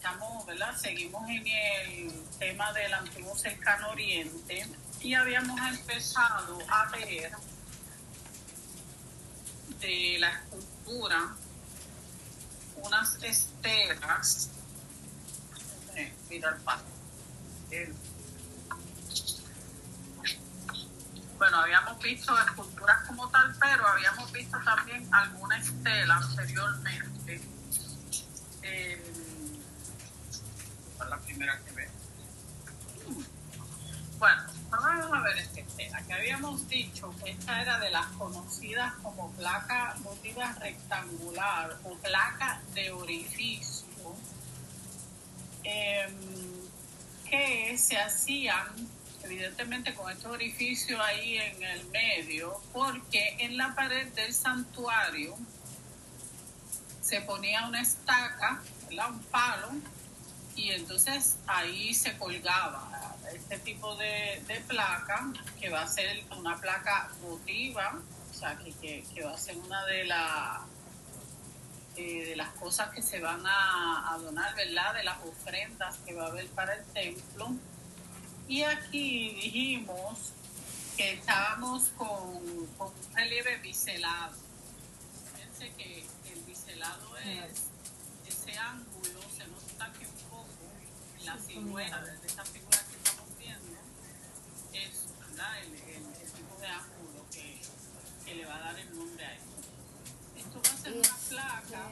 estamos, ¿verdad? Seguimos en el tema del antiguo Cercano Oriente y habíamos empezado a ver de la escultura unas estelas. Mira el paso. Bueno, habíamos visto esculturas como tal, pero habíamos visto también alguna estela anteriormente. ¿Cuál es la primera que veo? Bueno, vamos a ver esta estela, que habíamos dicho que esta era de las conocidas como placa votiva rectangular o placa de orificio, que se hacían evidentemente con estos orificios ahí en el medio, porque en la pared del santuario se ponía una estaca, ¿verdad? Un palo, y entonces ahí se colgaba este tipo de placa, que va a ser una placa votiva, o sea, que va a ser una de las cosas que se van a donar, ¿verdad? De las ofrendas que va a haber para el templo. Y aquí dijimos que estábamos con un relieve biselado. Fíjense que el biselado es ese ángulo, se nota aquí un poco en la silueta, desde esta figura que estamos viendo, es, ¿verdad? El tipo de ángulo que le va a dar el nombre a esto. Esto va a ser una placa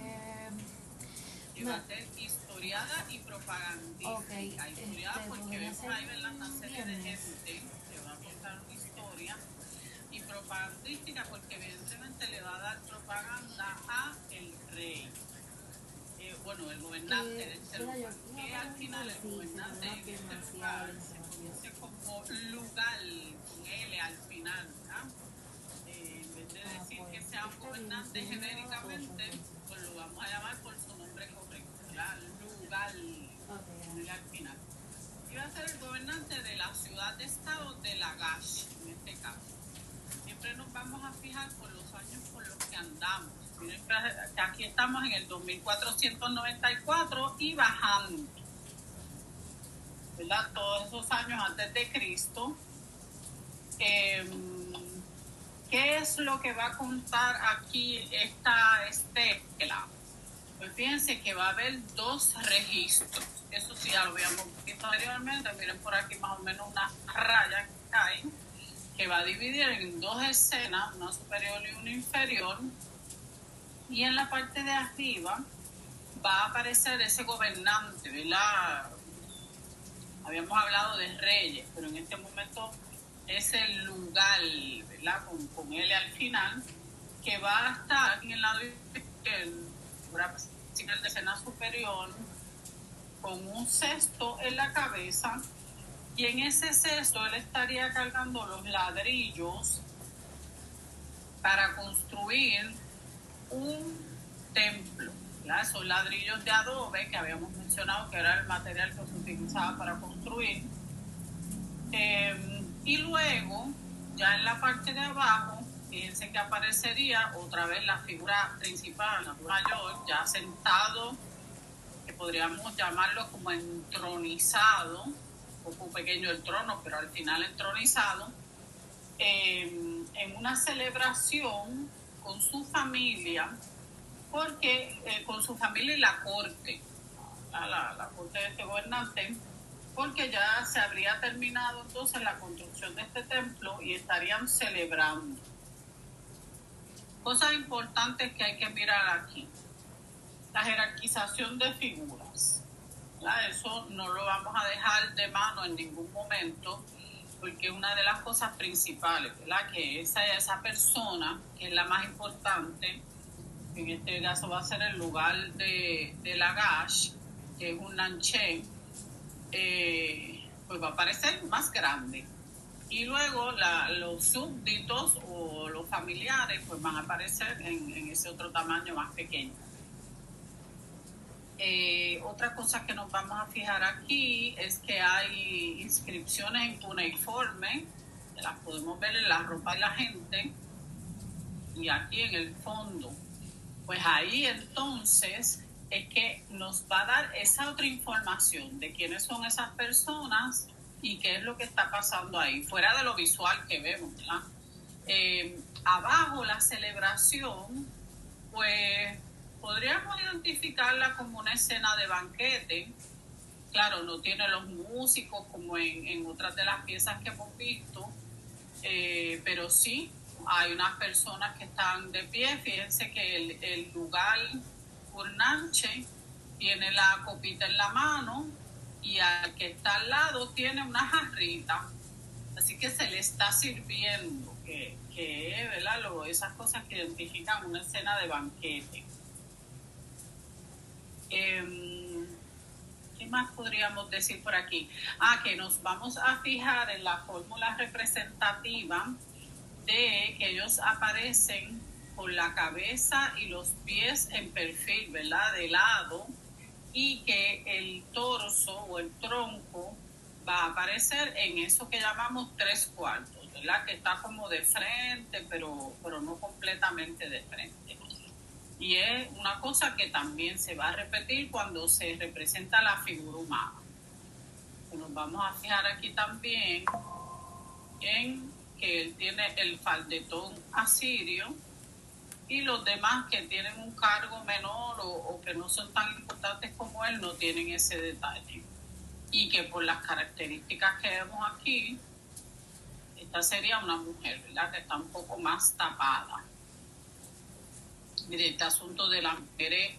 que va a ser historiada y propagandística. Historiada porque vemos ahí, ¿verdad? Una serie de gente que va a contar una historia, y propagandística porque evidentemente le va a dar propaganda a el rey. Bueno, el gobernante de este lugar, que al final el gobernante de este lugar se conoce como Lugal, con L al final, ¿verdad? En vez de decir que sea un gobernante genéricamente, pues lo vamos a llamar por su nombre correcto, ¿verdad? Lugal, con L al final. Y va a ser el gobernante de la ciudad-estado de Lagash, en este caso. Siempre nos vamos a fijar por los años por los que andamos. Miren que aquí estamos en el 2494 y bajando, ¿verdad? Todos esos años antes de Cristo. ¿Qué es lo que va a contar aquí esta estela? Pues fíjense que va a haber dos registros. Eso sí, ya lo habíamos visto anteriormente. Miren por aquí más o menos una raya que hay, que va a dividir en dos escenas, una superior y una inferior. Y en la parte de arriba va a aparecer ese gobernante, ¿verdad? Habíamos hablado de reyes, pero en este momento es el lugar, ¿verdad? Con L al final, que va a estar en el lado izquierdo, en la escena superior, con un cesto en la cabeza, y en ese cesto él estaría cargando los ladrillos para construir un templo, ¿verdad? Esos ladrillos de adobe que habíamos mencionado que era el material que se utilizaba para construir. Y luego, ya en la parte de abajo, fíjense que aparecería otra vez la figura principal, la mayor, ya sentado, que podríamos llamarlo como entronizado, un poco pequeño el trono, pero al final entronizado, en una celebración con su familia, porque con su familia y la corte, la corte de este gobernante, porque ya se habría terminado entonces la construcción de este templo y estarían celebrando. Cosas importantes que hay que mirar aquí: la jerarquización de figuras, ¿verdad? Eso no lo vamos a dejar de mano en ningún momento, porque una de las cosas principales, ¿verdad? Que esa persona, que es la más importante, en este caso va a ser el lugar de Lagash, que es un nanché, pues va a parecer más grande. Y luego los súbditos o los familiares pues van a aparecer en ese otro tamaño más pequeño. Otra cosa que nos vamos a fijar aquí es que hay inscripciones en cuneiforme, que las podemos ver en la ropa de la gente, y aquí en el fondo. Pues ahí entonces es que nos va a dar esa otra información de quiénes son esas personas y qué es lo que está pasando ahí, fuera de lo visual que vemos, ¿verdad? Abajo la celebración, pues podríamos identificarla como una escena de banquete. Claro, no tiene los músicos como en otras de las piezas que hemos visto, pero sí hay unas personas que están de pie. Fíjense que el lugar Furnanche tiene la copita en la mano y al que está al lado tiene una jarrita, así que se le está sirviendo, ¿verdad? Esas cosas que identifican una escena de banquete. ¿Qué más podríamos decir por aquí? Que nos vamos a fijar en la fórmula representativa de que ellos aparecen con la cabeza y los pies en perfil, ¿verdad? De lado, y que el torso o el tronco va a aparecer en eso que llamamos 3/4, ¿verdad? Que está como de frente, pero no completamente de frente. Y es una cosa que también se va a repetir cuando se representa la figura humana. Nos vamos a fijar aquí también en que él tiene el faldetón asirio y los demás que tienen un cargo menor o que no son tan importantes como él no tienen ese detalle. Y que por las características que vemos aquí, esta sería una mujer, ¿verdad? Que está un poco más tapada. Mire, este asunto de las mujeres,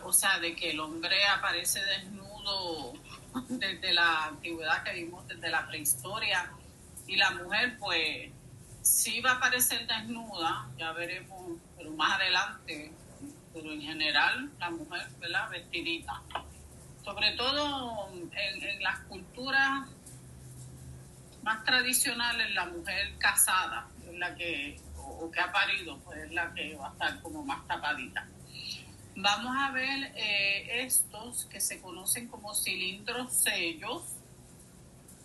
o sea, de que el hombre aparece desnudo desde la antigüedad que vimos, desde la prehistoria, y la mujer, pues, sí va a aparecer desnuda, ya veremos, pero más adelante, pero en general, la mujer, ¿verdad? Vestidita. Sobre todo en las culturas más tradicionales, la mujer casada es la que, o que ha parido, pues es la que va a estar como más tapadita. Vamos a ver estos que se conocen como cilindros sellos,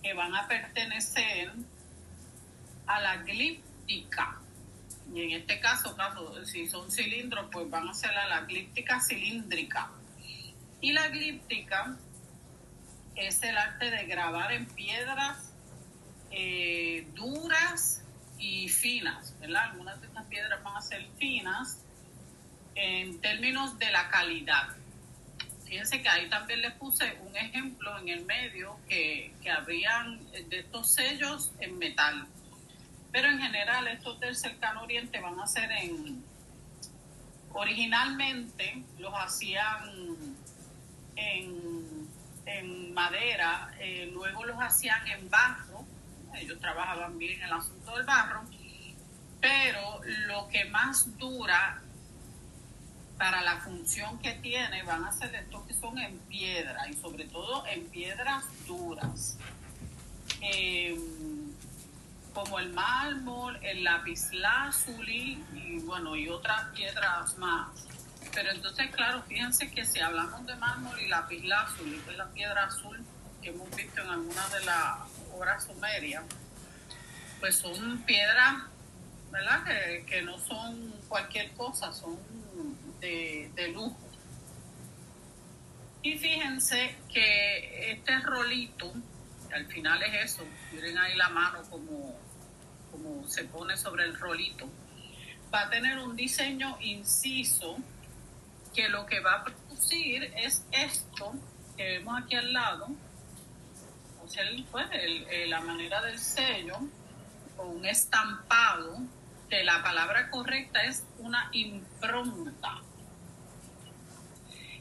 que van a pertenecer a la glíptica. Y en este caso, si son cilindros, pues van a ser a la glíptica cilíndrica. Y la glíptica es el arte de grabar en piedras duras y finas, ¿verdad? Algunas de estas piedras van a ser finas en términos de la calidad. Fíjense que ahí también les puse un ejemplo en el medio que habrían de estos sellos en metal. Pero en general estos del cercano oriente van a ser originalmente los hacían en madera, luego los hacían en barro. Ellos trabajaban bien el asunto del barro, pero lo que más dura para la función que tiene van a ser estos que son en piedra, y sobre todo en piedras duras, como el mármol, el lapislázuli y otras piedras más. Pero entonces, claro, fíjense que si hablamos de mármol y lapislázuli, que es la piedra azul que hemos visto en algunas de las obras sumerias, pues son piedras, ¿verdad? Que no son cualquier cosa, son de lujo. Y fíjense que este rolito, que al final es eso, miren ahí la mano como se pone sobre el rolito, va a tener un diseño inciso que lo que va a producir es esto que vemos aquí al lado, o sea, pues, la manera del sello, o un estampado, que la palabra correcta es una impronta.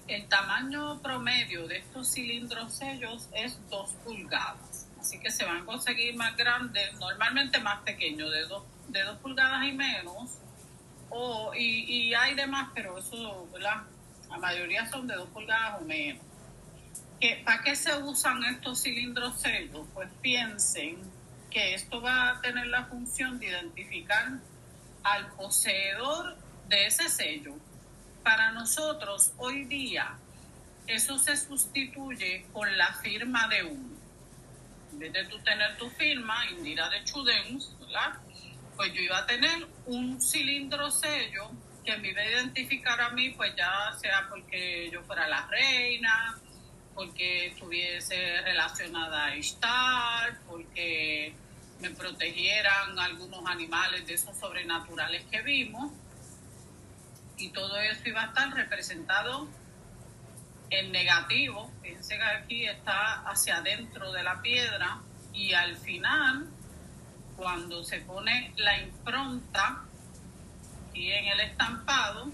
El tamaño promedio de estos cilindros sellos es 2 pulgadas, así que se van a conseguir más grandes, normalmente más pequeños, de 2 pulgadas y menos, y hay demás, pero eso, ¿verdad? La mayoría son de 2 pulgadas o menos. ¿Para qué se usan estos cilindros sellos? Pues piensen que esto va a tener la función de identificar al poseedor de ese sello. Para nosotros, hoy día, eso se sustituye con la firma de uno. En vez de tú tener tu firma, Indira de Chudens, ¿verdad? Pues yo iba a tener un cilindro sello que me iba a identificar a mí, pues ya sea porque yo fuera la reina, porque estuviese relacionada a Ishtar, porque me protegieran algunos animales de esos sobrenaturales que vimos, y todo eso iba a estar representado en negativo. Fíjense que aquí está hacia adentro de la piedra, y al final, cuando se pone la impronta y en el estampado,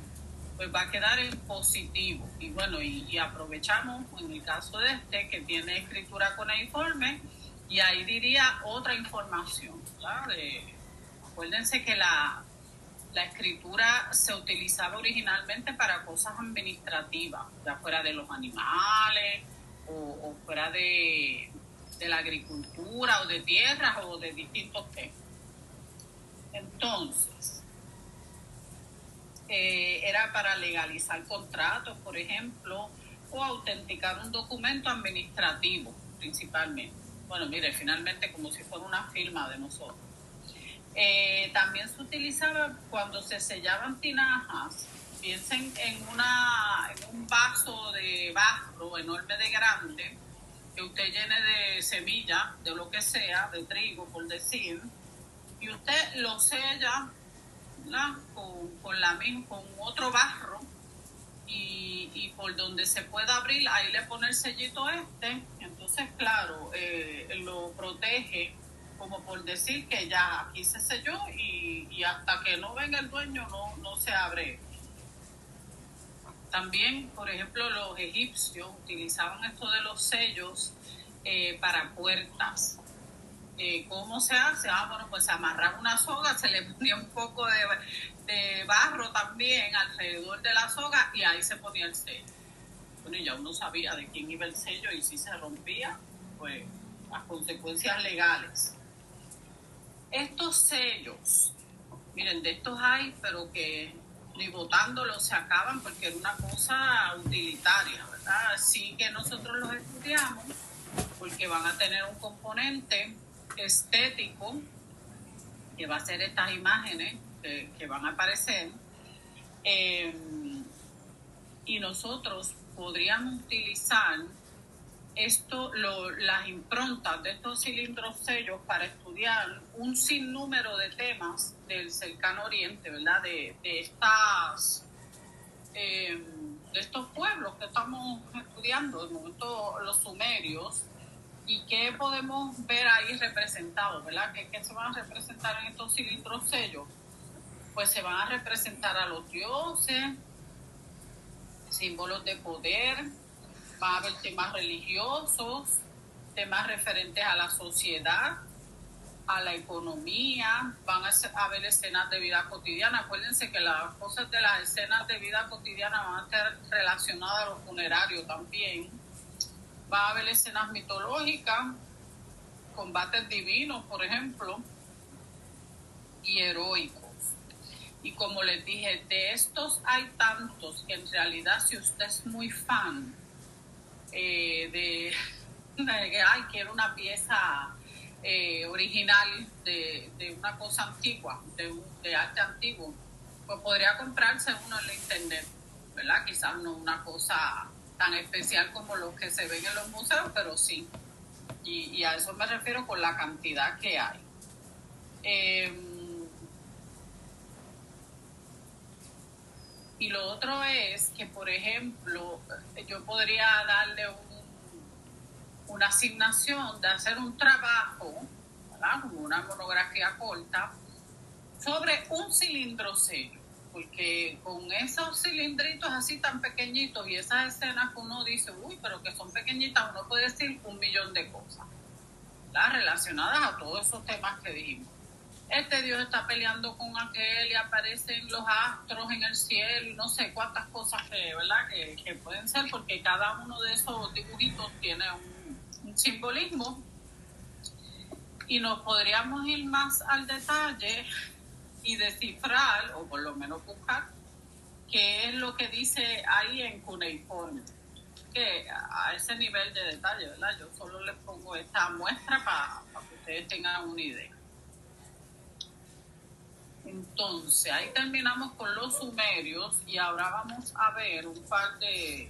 pues va a quedar en positivo. Y bueno, y aprovechamos en el caso de este que tiene escritura cuneiforme, y ahí diría otra información, ¿verdad? Acuérdense que la escritura se utilizaba originalmente para cosas administrativas, ya fuera de los animales o fuera de la agricultura o de tierras o de distintos temas. Entonces, era para legalizar contratos, por ejemplo, o autenticar un documento administrativo, principalmente. Bueno, mire, finalmente como si fuera una firma de nosotros. También se utilizaba cuando se sellaban tinajas. Piensen en un vaso de barro enorme de grande, que usted llene de semilla, de lo que sea, de trigo, por decir, y usted lo sella, ¿verdad? con otro barro, y por donde se pueda abrir, ahí le pone el sellito entonces claro, lo protege, como por decir que ya aquí se selló, y hasta que no venga el dueño no se abre. También, por ejemplo, los egipcios utilizaban esto de los sellos para puertas. ¿Cómo se hace? Bueno, pues se amarraba una soga, se le ponía un poco de barro también alrededor de la soga, y ahí se ponía el sello. Bueno, y ya uno sabía de quién iba el sello, y si se rompía, pues las consecuencias legales. Estos sellos, miren, de estos hay, pero que ni botándolos se acaban, porque era una cosa utilitaria, ¿verdad? Sí que nosotros los estudiamos porque van a tener un componente estético, que va a ser estas imágenes que van a aparecer, y nosotros podríamos utilizar las improntas de estos cilindros sellos para estudiar un sinnúmero de temas del cercano oriente, ¿verdad? De estos pueblos que estamos estudiando, de momento los sumerios. ¿Y qué podemos ver ahí representados, verdad? ¿Qué se van a representar en estos cilindros sellos? Pues se van a representar a los dioses, símbolos de poder, va a haber temas religiosos, temas referentes a la sociedad, a la economía, van a haber escenas de vida cotidiana. Acuérdense que las cosas de las escenas de vida cotidiana van a estar relacionadas a los funerarios también. Va a haber escenas mitológicas, combates divinos, por ejemplo, y heroicos. Y como les dije, de estos hay tantos que en realidad, si usted es muy fan de que quiero una pieza original de una cosa antigua, de arte antiguo, pues podría comprarse uno en la internet, ¿verdad? Quizás no una cosa tan especial como los que se ven en los museos, pero sí. Y a eso me refiero con la cantidad que hay. Y lo otro es que, por ejemplo, yo podría darle una asignación de hacer un trabajo, ¿verdad? Como una monografía corta, sobre un cilindro sello, porque con esos cilindritos así tan pequeñitos y esas escenas que uno dice, uy, pero que son pequeñitas, uno puede decir 1.000.000 de cosas, ¿verdad? Relacionadas a todos esos temas que dijimos. Este Dios está peleando con aquel y aparecen los astros en el cielo y no sé cuántas cosas ¿verdad? Que pueden ser, porque cada uno de esos dibujitos tiene un simbolismo, y nos podríamos ir más al detalle y descifrar, o por lo menos buscar, qué es lo que dice ahí en cuneiforme, que a ese nivel de detalle, ¿verdad? Yo solo les pongo esta muestra para que ustedes tengan una idea. Entonces, ahí terminamos con los sumerios y ahora vamos a ver un par de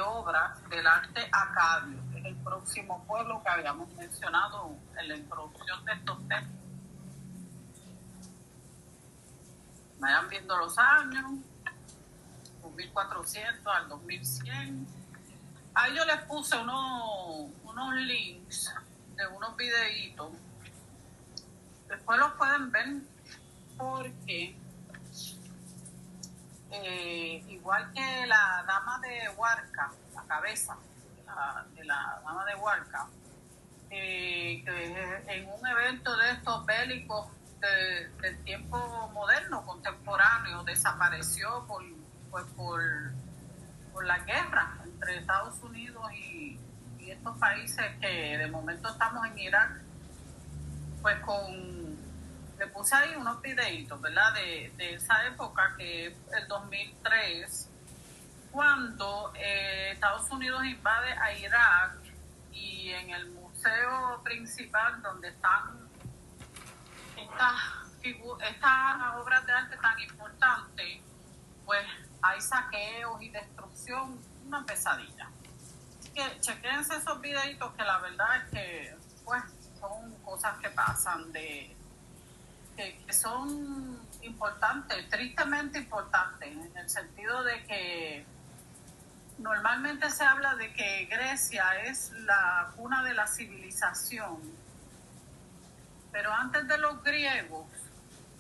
obras del arte acadio, que es el próximo pueblo que habíamos mencionado en la introducción de estos textos. Vayan viendo los años, 2400 al 2100. Ahí yo les puse unos links de unos videitos. Después los pueden ver porque igual que la dama de Huarca, la cabeza de la dama de Huarca, que en un evento de estos bélicos del tiempo moderno, contemporáneo, desapareció por la guerra entre Estados Unidos y estos países que de momento estamos en Irak, pues le puse ahí unos videitos, ¿verdad? De esa época, que es el 2003, cuando Estados Unidos invade a Irak, y en el museo principal donde están estas obras de arte tan importantes, pues hay saqueos y destrucción, una pesadilla. Así que chequense esos videitos, que la verdad es que pues son cosas que pasan, que son importantes, tristemente importantes, en el sentido de que normalmente se habla de que Grecia es la cuna de la civilización, pero antes de los griegos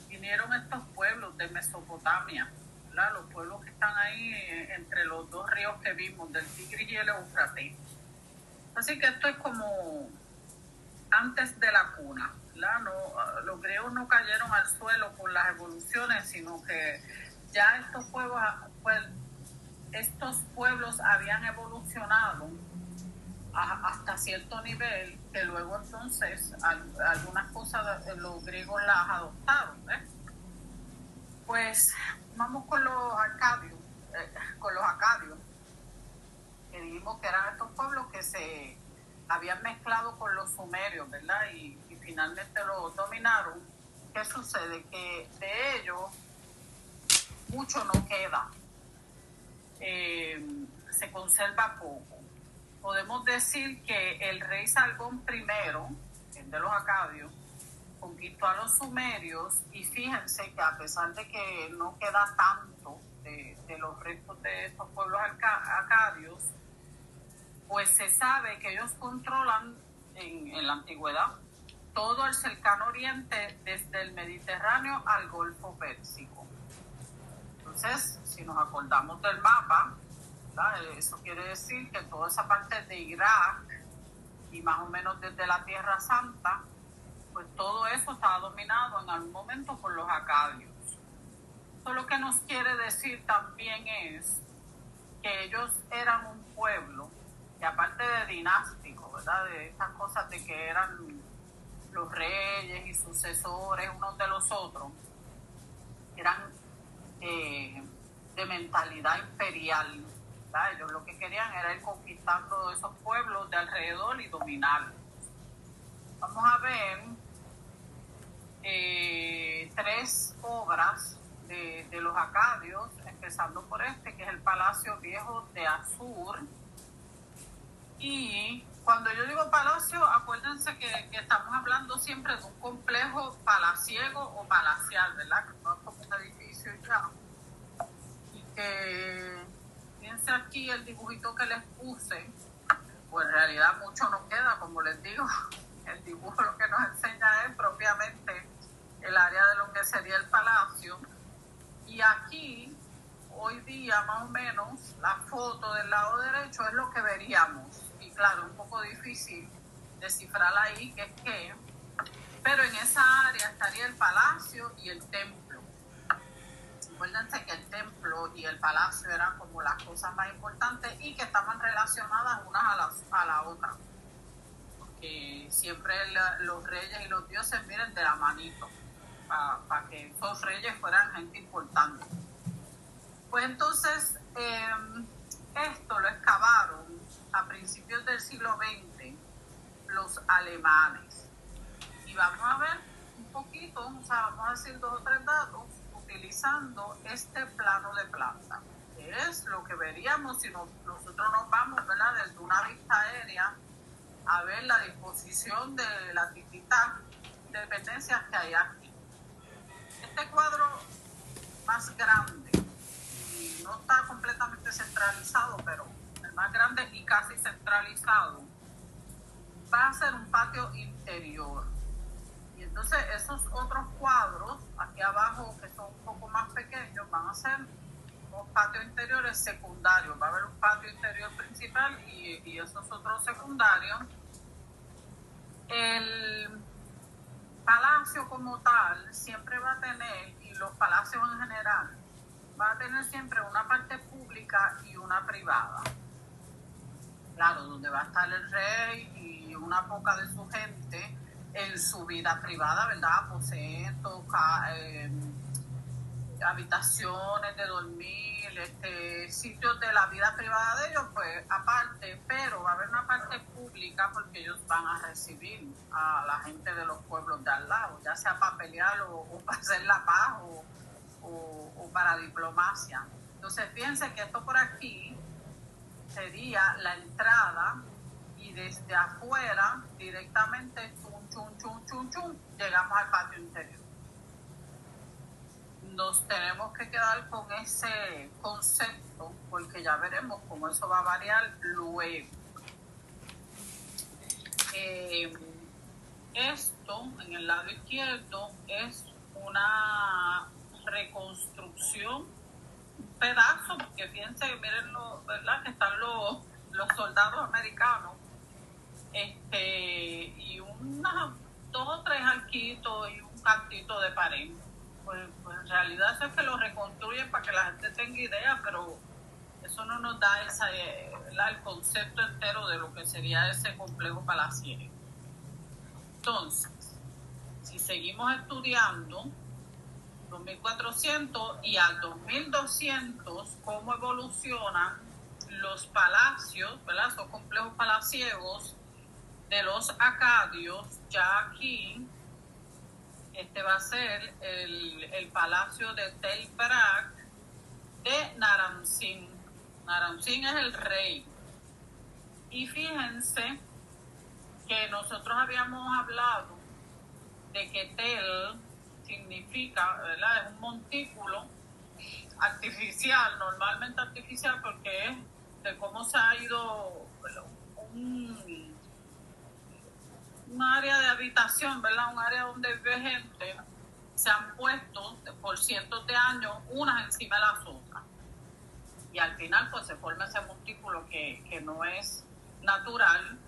vinieron estos pueblos de Mesopotamia, ¿verdad? Los pueblos que están ahí entre los dos ríos que vimos, del Tigris y el Éufrates. Así que esto es como antes de la cuna, ¿verdad? No, los griegos no cayeron al suelo por las evoluciones, sino que ya estos pueblos habían evolucionado hasta cierto nivel, que luego entonces algunas cosas los griegos las adoptaron, ¿eh? Pues vamos con los acadios, que dijimos que eran estos pueblos que se habían mezclado con los sumerios, ¿verdad? Y finalmente los dominaron. ¿Qué sucede? Que de ellos mucho no queda, se conserva poco. Podemos decir que el rey Sargón I, el de los acadios, conquistó a los sumerios, y fíjense que a pesar de que no queda tanto de los restos de estos pueblos acadios, pues se sabe que ellos controlan en la antigüedad todo el cercano oriente, desde el Mediterráneo al Golfo Pérsico. Entonces, si nos acordamos del mapa, ¿verdad? Eso quiere decir que toda esa parte de Irak y más o menos desde la Tierra Santa, pues todo eso estaba dominado en algún momento por los acadios. Eso lo que nos quiere decir también es que ellos eran un pueblo que, aparte de dinástico, ¿verdad? De estas cosas de que eran los reyes y sucesores unos de los otros, eran de mentalidad imperial, ¿verdad? Ellos lo que querían era ir conquistando esos pueblos de alrededor y dominarlos. Vamos a ver 3 obras de los acadios, empezando por este, que es el Palacio Viejo de Assur. Y cuando yo digo palacio, acuérdense que estamos hablando siempre de un complejo palaciego o palacial, ¿verdad? Que no es como un edificio ya. Y que, fíjense aquí el dibujito que les puse, pues en realidad mucho no queda, como les digo. El dibujo lo que nos enseña es propiamente el área de lo que sería el palacio. Y aquí, hoy día más o menos, la foto del lado derecho es lo que veríamos. Y claro, un poco difícil descifrar ahí qué es qué, pero en esa área estaría el palacio y el templo. Acuérdense que el templo y el palacio eran como las cosas más importantes y que estaban relacionadas unas a la otra. Porque siempre los reyes y los dioses miren de la manito, para que esos reyes fueran gente importante. Pues entonces, esto lo excavaron a principios del siglo XX los alemanes. Y vamos a ver un poquito, o sea, vamos a decir 2 o 3 datos, utilizando este plano de planta, que es lo que veríamos si nosotros nos vamos, ¿verdad?, desde una vista aérea a ver la disposición de las distintas dependencias que hay aquí. Este cuadro más grande, y no está completamente centralizado, pero el más grande y casi centralizado, va a ser un patio interior. Y entonces esos otros cuadros aquí abajo, que son un poco más pequeños, van a ser unos patios interiores secundarios. Va a haber un patio interior principal y esos otros secundarios. El palacio como tal siempre va a tener, y los palacios en general, va a tener siempre una parte pública y una privada. Claro, donde va a estar el rey y una poca de su gente en su vida privada, ¿verdad? Aposentos, habitaciones de dormir, sitios de la vida privada de ellos, pues aparte, pero va a haber una parte pública porque ellos van a recibir a la gente de los pueblos de al lado, ya sea para pelear o para hacer la paz o para diplomacia. Entonces fíjense que esto por aquí sería la entrada y desde afuera directamente llegamos al patio interior. Nos tenemos que quedar con ese concepto porque ya veremos cómo eso va a variar luego. Esto en el lado izquierdo es una reconstrucción, un pedazo, porque fíjense, miren ¿verdad?, que están los soldados americanos, y unas 2 o 3 arquitos y un cantito de pared. Pues en realidad eso es que lo reconstruyen para que la gente tenga idea, pero eso no nos da el concepto entero de lo que sería ese complejo palaciego. Entonces, si seguimos estudiando 2400 y al 2200, cómo evolucionan los palacios, ¿verdad?, esos complejos palaciegos de los acadios. Ya aquí este va a ser el palacio de Tel Barak de Naram-Sin. Naram-Sin es el rey. Y fíjense que nosotros habíamos hablado de que Tel significa, ¿verdad?, es un montículo artificial, normalmente artificial, porque es de cómo se ha ido un área de habitación, ¿verdad?, un área donde vive gente, se han puesto por cientos de años unas encima de las otras. Y al final pues se forma ese montículo que no es natural.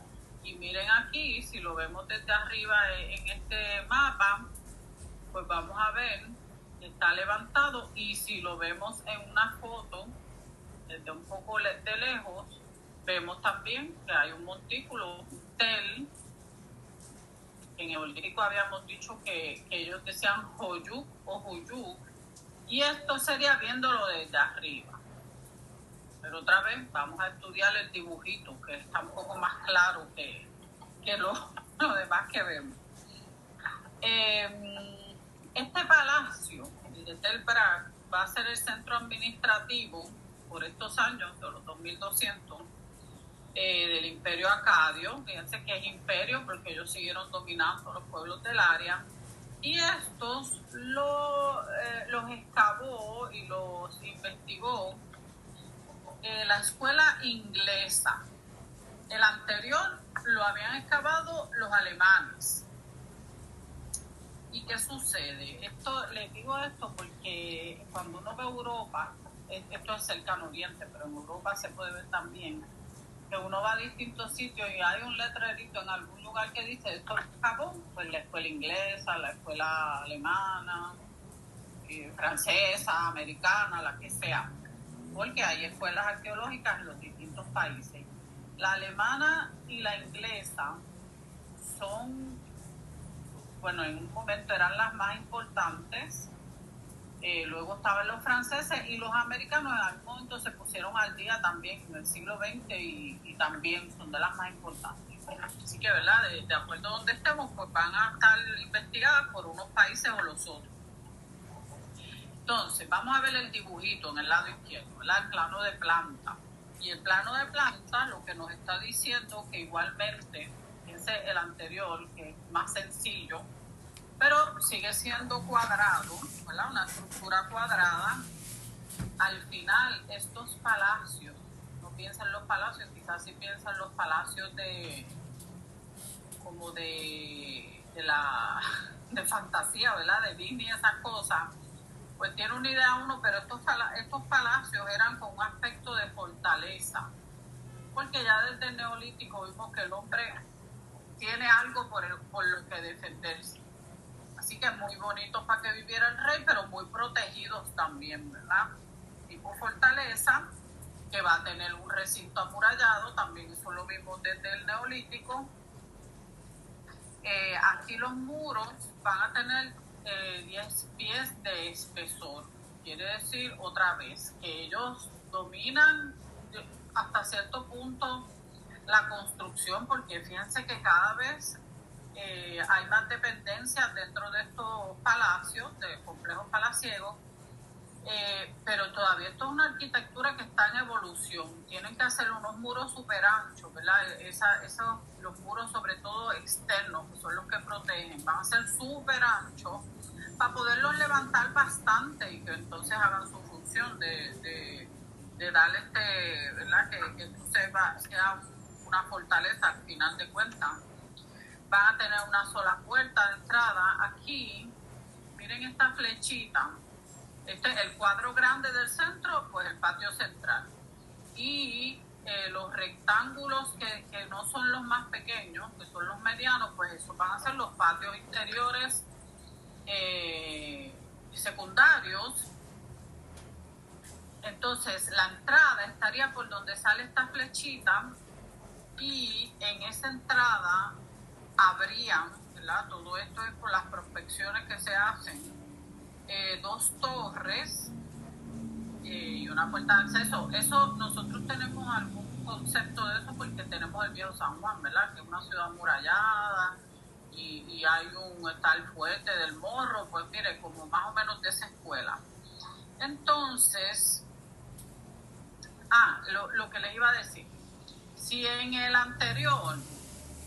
Y miren aquí, si lo vemos desde arriba en este mapa, pues vamos a ver que está levantado, y si lo vemos en una foto desde un poco de lejos, vemos también que hay un montículo, un tel. En hebraico habíamos dicho que ellos decían Hoyuk o Huyuk, y esto sería viéndolo desde arriba. Pero otra vez vamos a estudiar el dibujito, que está un poco más claro que lo demás que vemos. Este palacio, el de Tel Barak, va a ser el centro administrativo por estos años, de los 2200, del imperio acadio. Fíjense que es imperio porque ellos siguieron dominando los pueblos del área, y estos los excavó y los investigó la escuela inglesa. El anterior lo habían excavado los alemanes. ¿Y qué sucede? Les digo esto porque cuando uno ve Europa, esto es cercano Oriente, pero en Europa se puede ver también, que uno va a distintos sitios y hay un letrerito en algún lugar que dice esto es Japón, pues la escuela inglesa, la escuela alemana, francesa, americana, la que sea, porque hay escuelas arqueológicas en los distintos países. La alemana y la inglesa son, bueno, en un momento eran las más importantes, luego estaban los franceses, y los americanos en algún momento se pusieron al día también en el siglo XX y también son de las más importantes. Así que, ¿verdad? De acuerdo a donde estemos, pues van a estar investigadas por unos países o los otros. Entonces, vamos a ver el dibujito en el lado izquierdo, ¿verdad? El plano de planta. Y el plano de planta lo que nos está diciendo que igualmente, fíjense el anterior, que es más sencillo, pero sigue siendo cuadrado, ¿verdad? Una estructura cuadrada. Al final, estos palacios, no piensan en los palacios, quizás sí piensan en los palacios como de fantasía, ¿verdad? De Disney y esas cosas. Pues tiene una idea uno, pero estos palacios eran con un aspecto de fortaleza, porque ya desde el Neolítico vimos que el hombre tiene algo por lo que defenderse. Así que muy bonitos para que viviera el rey, pero muy protegidos también, ¿verdad? Tipo fortaleza, que va a tener un recinto amurallado, también eso lo vimos desde el Neolítico. Aquí los muros van a tener 10 pies de espesor. Quiere decir, otra vez, que ellos dominan hasta cierto punto la construcción, porque fíjense que cada vez hay más dependencias dentro de estos palacios, de complejos palaciegos, pero todavía esto es una arquitectura que está en evolución. Tienen que hacer unos muros súper anchos, ¿verdad? Los muros, sobre todo externos, que son los que protegen, van a ser súper anchos para poderlos levantar bastante y que entonces hagan su función de dar ¿verdad? Que esto sea una fortaleza al final de cuentas. Van a tener una sola puerta de entrada. Aquí, miren esta flechita. El cuadro grande del centro, pues el patio central. Y los rectángulos que no son los más pequeños, que son los medianos, pues esos van a ser los patios interiores secundarios. Entonces, la entrada estaría por donde sale esta flechita y en esa entrada habrían, ¿verdad? Todo esto es por las prospecciones que se hacen, 2 torres y una puerta de acceso. Eso nosotros tenemos algún concepto de eso porque tenemos el viejo San Juan, ¿verdad? Que es una ciudad amurallada y está el fuerte del Morro, pues mire, como más o menos de esa escuela. Entonces, lo que les iba a decir, si en el anterior,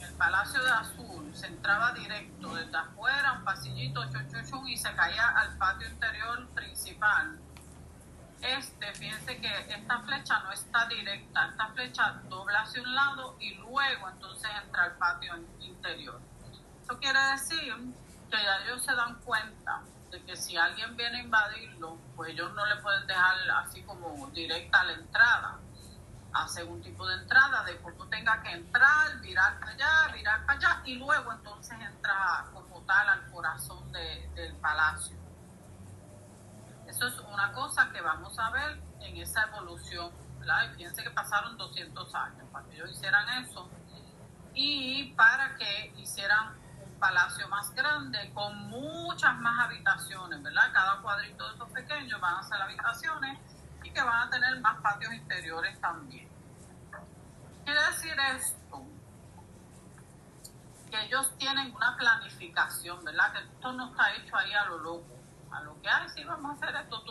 el Palacio de Azul, se entraba directo desde afuera, un pasillito, y se caía al patio interior principal, fíjense que esta flecha no está directa, esta flecha dobla hacia un lado y luego entonces entra al patio interior. Eso quiere decir que ya ellos se dan cuenta de que si alguien viene a invadirlo, pues ellos no le pueden dejar así como directa la entrada. Hacen un tipo de entrada de cómo tenga que entrar, virar para allá y luego entonces entra como tal al corazón del palacio. Eso es una cosa que vamos a ver en esa evolución, ¿verdad? Y fíjense que pasaron 200 años para que ellos hicieran eso y para que hicieran un palacio más grande con muchas más habitaciones, ¿verdad? Cada cuadrito de esos pequeños van a ser habitaciones y que van a tener más patios interiores también. Quiere decir esto, que ellos tienen una planificación, ¿verdad? Que esto no está hecho ahí a lo loco, a lo que hay, sí, vamos a hacer esto,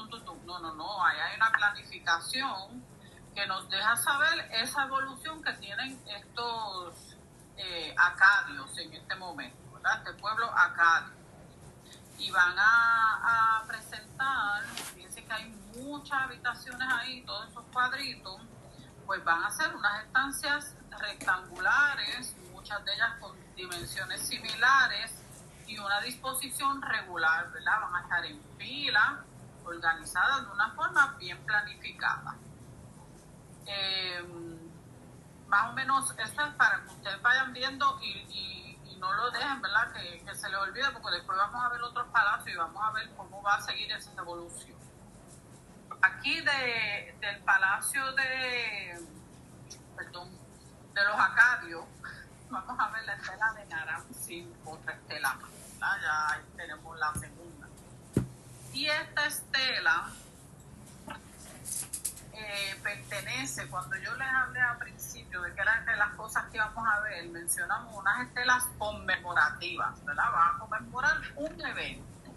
no, ahí hay una planificación que nos deja saber esa evolución que tienen estos acadios en este momento, ¿verdad? Este pueblo acadio. Y van a presentar, fíjense que hay muchas habitaciones ahí, todos esos cuadritos, pues van a ser unas estancias rectangulares, muchas de ellas con dimensiones similares y una disposición regular, ¿verdad? Van a estar en fila, organizadas de una forma bien planificada. Más o menos esto es para que ustedes vayan viendo y no lo dejen, ¿verdad? Que se les olvide, porque después vamos a ver otros palacios y vamos a ver cómo va a seguir esa evolución. Aquí del palacio de los acadios, vamos a ver la estela de Naram-Sin, otra estela más, ¿verdad? Ya ahí tenemos la segunda. Y esta estela pertenece, cuando yo les hablé al principio de que era de las cosas cosas que vamos a ver, mencionamos unas estelas conmemorativas, ¿verdad? Van a conmemorar un evento.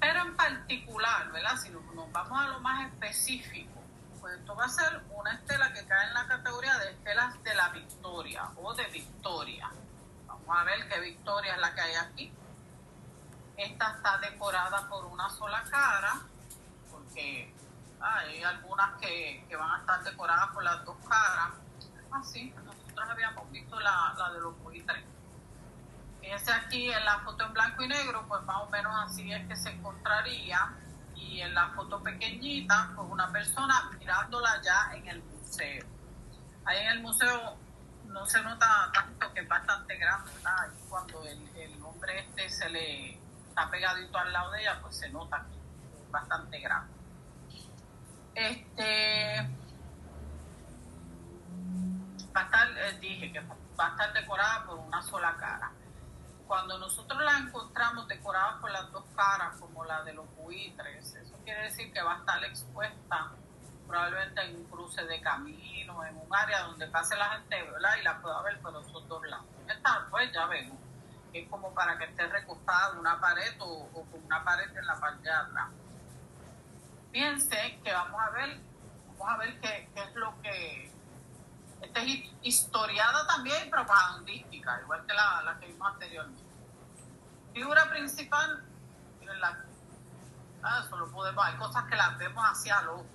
Pero en particular, ¿verdad? Si nos vamos a lo más específico, pues esto va a ser una estela que cae en la categoría de estelas de la victoria o de victoria. Vamos a ver qué victoria es la que hay aquí. Esta está decorada por una sola cara, porque hay algunas que van a estar decoradas por las dos caras. Así, nosotros habíamos visto la de los buitres. Fíjense aquí en la foto en blanco y negro, pues más o menos así es que se encontraría. Y en la foto pequeñita, pues una persona mirándola ya en el museo. Ahí en el museo no se nota tanto, que es bastante grande, ¿verdad? Y cuando el hombre se le está pegadito al lado de ella, pues se nota que es bastante grande. Va a estar, dije que va a estar decorada por una sola cara. Cuando nosotros la encontramos decorada por las dos caras, como la de los buitres, eso quiere decir que va a estar expuesta probablemente en un cruce de camino, en un área donde pase la gente, ¿verdad? Y la pueda ver por esos dos lados. Esta, pues ya vemos, es como para que esté recostada en una pared o con una pared en la parte de atrás. Fíjense que vamos a ver qué es lo que... Esta es historiada también y propagandística, igual que la que vimos anteriormente. Figura principal, miren eso lo podemos, hay cosas que las vemos hacia el ojo.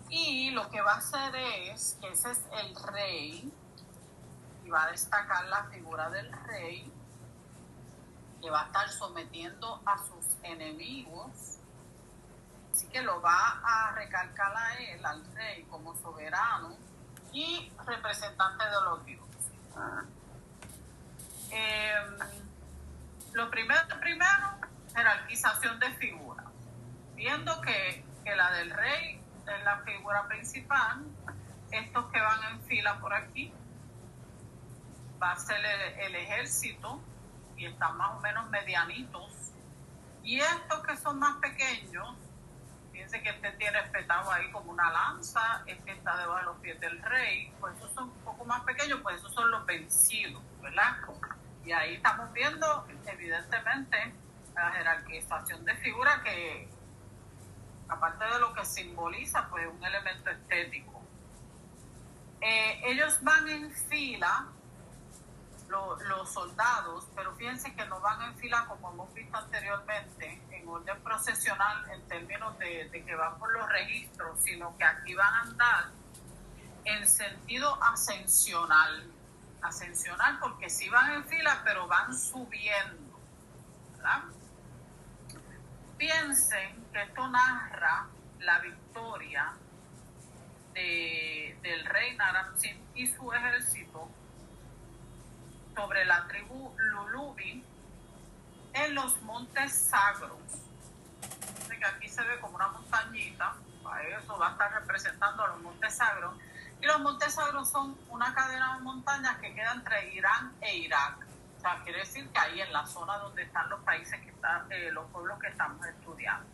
Y lo que va a hacer es que ese es el rey, y va a destacar la figura del rey, que va a estar sometiendo a sus enemigos. Así que lo va a recalcar a él, al rey, como soberano y representante de los dioses. Lo primero, jerarquización de figuras. Viendo que la del rey es la figura principal, estos que van en fila por aquí, va a ser el ejército, y están más o menos medianitos. Y estos que son más pequeños, fíjense que este tiene espetado ahí como una lanza, este está debajo de los pies del rey, pues esos son un poco más pequeños, pues esos son los vencidos, ¿verdad? Y ahí estamos viendo, evidentemente, la jerarquización de figuras que, aparte de lo que simboliza, pues un elemento estético. Ellos van en fila, los soldados, pero fíjense que no van en fila como hemos visto anteriormente, en orden procesional en términos de que van por los registros, sino que aquí van a andar en sentido ascensional porque sí van en fila, pero van subiendo, ¿verdad? Piensen que esto narra la victoria del rey Naram-Sin y su ejército sobre la tribu Lulubi en los montes sagros. Así que aquí se ve como una montañita, eso va a estar representando a los montes sagros. Y los montes sagros son una cadena de montañas que queda entre Irán e Irak. O sea, quiere decir que ahí en la zona donde están los países que están, los pueblos que estamos estudiando.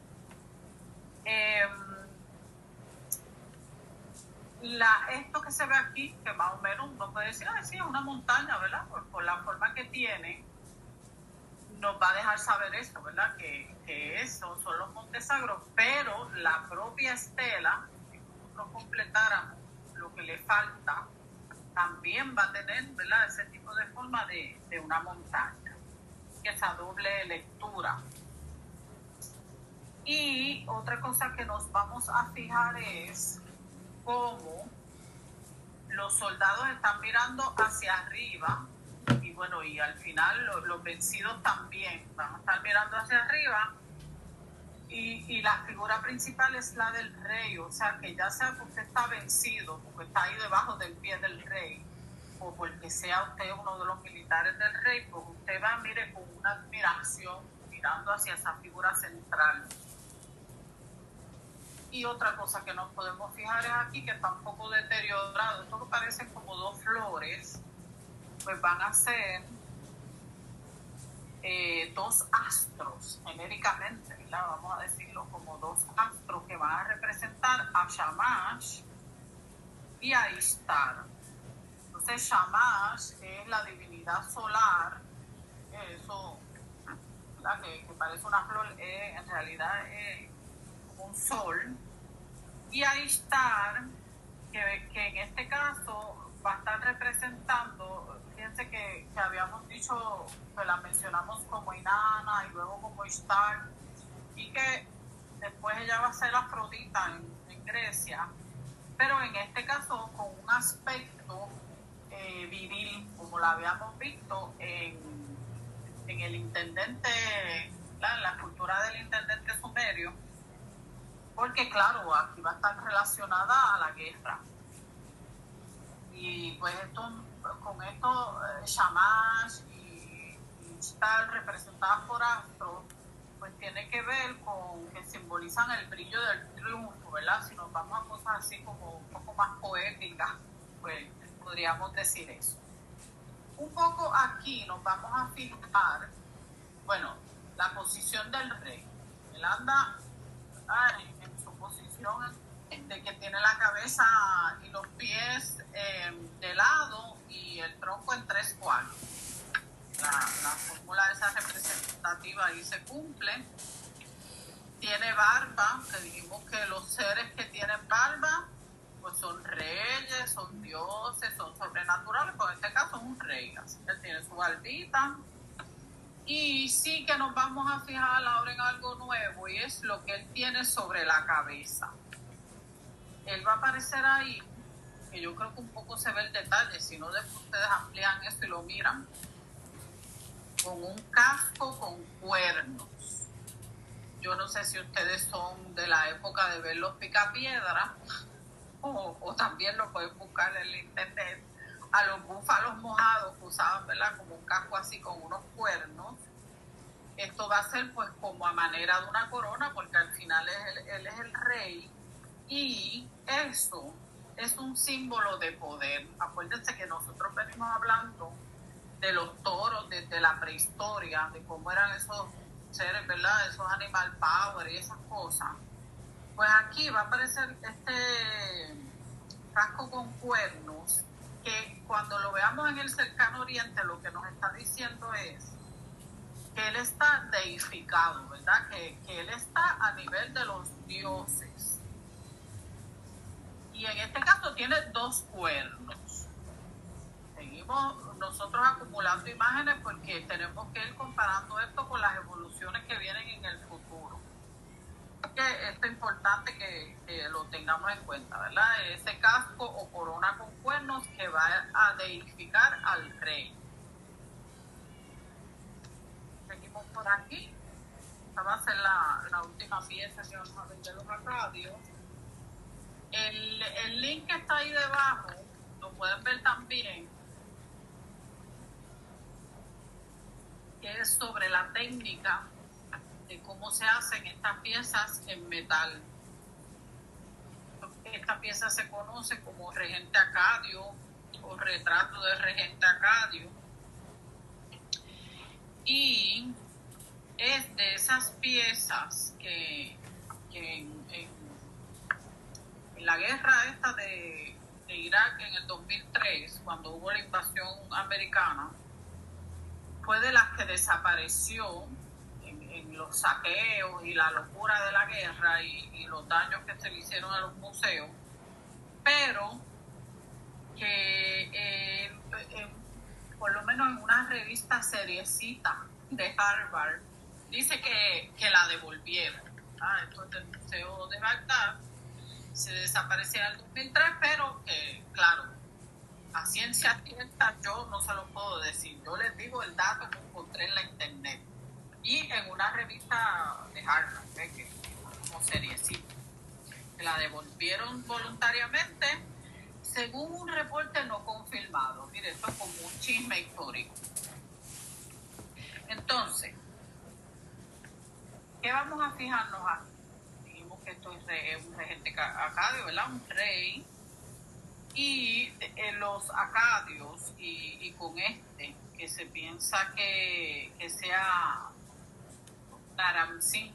Esto que se ve aquí, que más o menos uno puede decir, sí, es una montaña, ¿verdad? Por la forma que tiene, nos va a dejar saber esto, ¿verdad? Que eso son los montes sagros, pero la propia estela, si nosotros completáramos lo que le falta, también va a tener, ¿verdad? Ese tipo de forma de una montaña, que esa doble lectura. Y otra cosa que nos vamos a fijar es cómo los soldados están mirando hacia arriba, y bueno, y al final los vencidos también van a estar mirando hacia arriba, y la figura principal es la del rey, o sea que ya sea que usted está vencido, porque está ahí debajo del pie del rey, o porque sea usted uno de los militares del rey, pues usted va, mire, con una admiración, mirando hacia esa figura central. Y otra cosa que nos podemos fijar es aquí, que está un poco deteriorado. Esto que parecen como dos flores, pues van a ser dos astros, genéricamente, ¿verdad? Vamos a decirlo como dos astros que van a representar a Shamash y a Ishtar. Entonces Shamash es la divinidad solar, eso, ¿verdad? Que parece una flor, en realidad es un sol. Y Ishtar, que en este caso va a estar representando, fíjense que habíamos dicho, que la mencionamos como Inanna y luego como Ishtar, y que después ella va a ser Afrodita en Grecia, pero en este caso con un aspecto viril, como la habíamos visto en el intendente, en la cultura del intendente sumerio, porque claro, aquí va a estar relacionada a la guerra. Y pues con esto, Shamash y Ishtar representadas por astros, pues tiene que ver con que simbolizan el brillo del triunfo, ¿verdad? Si nos vamos a cosas así como un poco más poéticas, pues podríamos decir eso. Un poco aquí nos vamos a fijar, bueno, la posición del rey. Él anda en su posición de que tiene la cabeza y los pies de lado y el tronco en 3/4. La fórmula esa representativa ahí se cumple. Tiene barba, que dijimos que los seres que tienen barba pues son reyes, son dioses, son sobrenaturales, pues en este caso es un rey, así que él tiene su barbita. Y sí que nos vamos a fijar ahora en algo nuevo, y es lo que él tiene sobre la cabeza. Él va a aparecer ahí, que yo creo que un poco se ve el detalle, si no después ustedes amplían esto y lo miran, con un casco con cuernos. Yo no sé si ustedes son de la época de ver los picapiedras, o también lo pueden buscar en el internet, a los búfalos mojados que usaban, ¿verdad? Como un casco así con unos cuernos. Esto va a ser pues como a manera de una corona, porque al final él es el rey, y eso es un símbolo de poder. Acuérdense que nosotros venimos hablando de los toros desde la prehistoria, de cómo eran esos seres, ¿verdad? Esos animal power y esas cosas. Pues aquí va a aparecer este casco con cuernos, que cuando lo veamos en el cercano oriente, lo que nos está diciendo es que él está deificado, ¿verdad? Que él está a nivel de los dioses. Y en este caso tiene 2 cuernos. Seguimos nosotros acumulando imágenes porque tenemos que ir comparando esto con las evoluciones que vienen en el futuro. Que esto es importante que lo tengamos en cuenta, ¿verdad? Ese casco o corona con cuernos que va a deificar al rey. Seguimos por aquí. Esta va a ser la última pieza que vamos a ver de los acadios. El link que está ahí debajo lo pueden ver también, que es sobre la técnica de cómo se hacen estas piezas en metal. Esta pieza se conoce como regente acadio o retrato de regente acadio, y es de esas piezas que en la guerra esta de Irak en el 2003, cuando hubo la invasión americana, fue de las que desapareció en los saqueos y la locura de la guerra y los daños que se le hicieron a los museos, pero que por lo menos en una revista seriecita de Harvard dice que la devolvieron. Esto es del Museo de Bagdad, se desapareció en el 2003, pero claro, a ciencia cierta yo no se lo puedo decir. Yo les digo el dato que encontré en la internet y en una revista de Harvard, que como seriecita, que la devolvieron voluntariamente según un reporte no confirmado. Mire, esto es como un chisme histórico. Entonces, ¿qué vamos a fijarnos aquí? Dijimos que esto es un regente acadio, ¿verdad? Un rey. Y los acadios, y con este, que se piensa que sea Naram-Sin,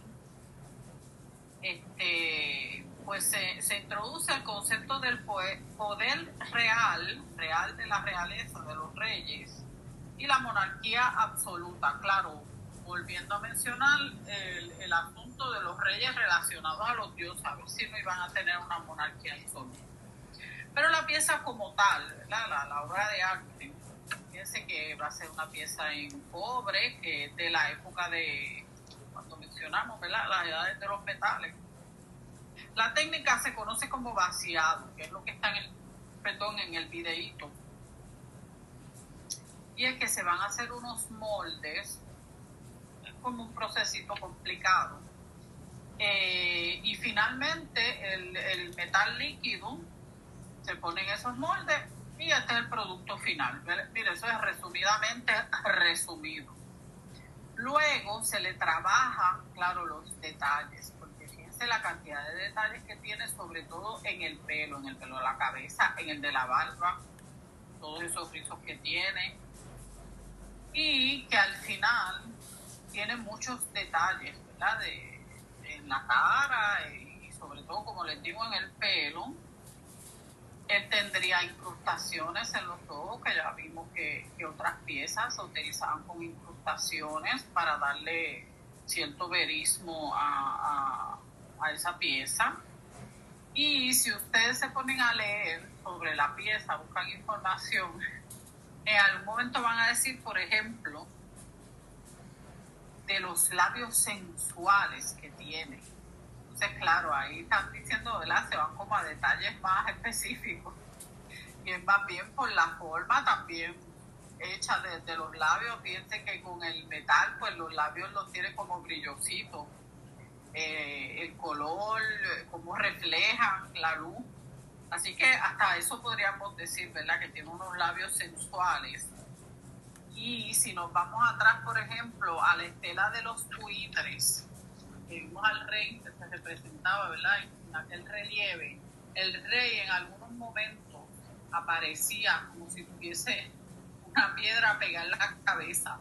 pues se introduce el concepto del poder real, real de la realeza, de los reyes, y la monarquía absoluta. Claro, volviendo a mencionar el asunto de los reyes relacionados a los dioses, a ver si no iban a tener una monarquía absoluta. Pero la pieza como tal, ¿verdad? La obra de arte, fíjense que va a ser una pieza en cobre, que es de la época de, cuando mencionamos, ¿verdad?, las edades de los metales. La técnica se conoce como vaciado, que es lo que está en el videíto. Y es que se van a hacer unos moldes, es como un procesito complicado. Y finalmente el metal líquido se pone en esos moldes y este es el producto final. Mire, eso es resumidamente resumido. Luego se le trabaja, claro, los detalles, porque fíjense la cantidad de detalles que tiene, sobre todo en el pelo de la cabeza, en el de la barba, todos esos rizos que tiene, y que al final tiene muchos detalles, ¿verdad?, en la cara y sobre todo, como les digo, en el pelo. Él tendría incrustaciones en los ojos, que ya vimos que otras piezas se utilizaban con incrustaciones para darle cierto verismo a esa pieza. Y si ustedes se ponen a leer sobre la pieza, buscan información, en algún momento van a decir, por ejemplo, de los labios sensuales que tiene. Entonces, claro, ahí están diciendo, ¿verdad?, se van como a detalles más específicos. Y es más bien por la forma también hecha de los labios. Fíjense que con el metal, pues los labios los tiene como brillositos. El color, cómo reflejan la luz. Así que hasta eso podríamos decir, ¿verdad?, que tiene unos labios sensuales. Y si nos vamos atrás, por ejemplo, a la estela de los buitres, que vimos al rey que se representaba, ¿verdad?, en aquel relieve, el rey en algunos momentos aparecía como si tuviese una piedra pegada en la cabeza.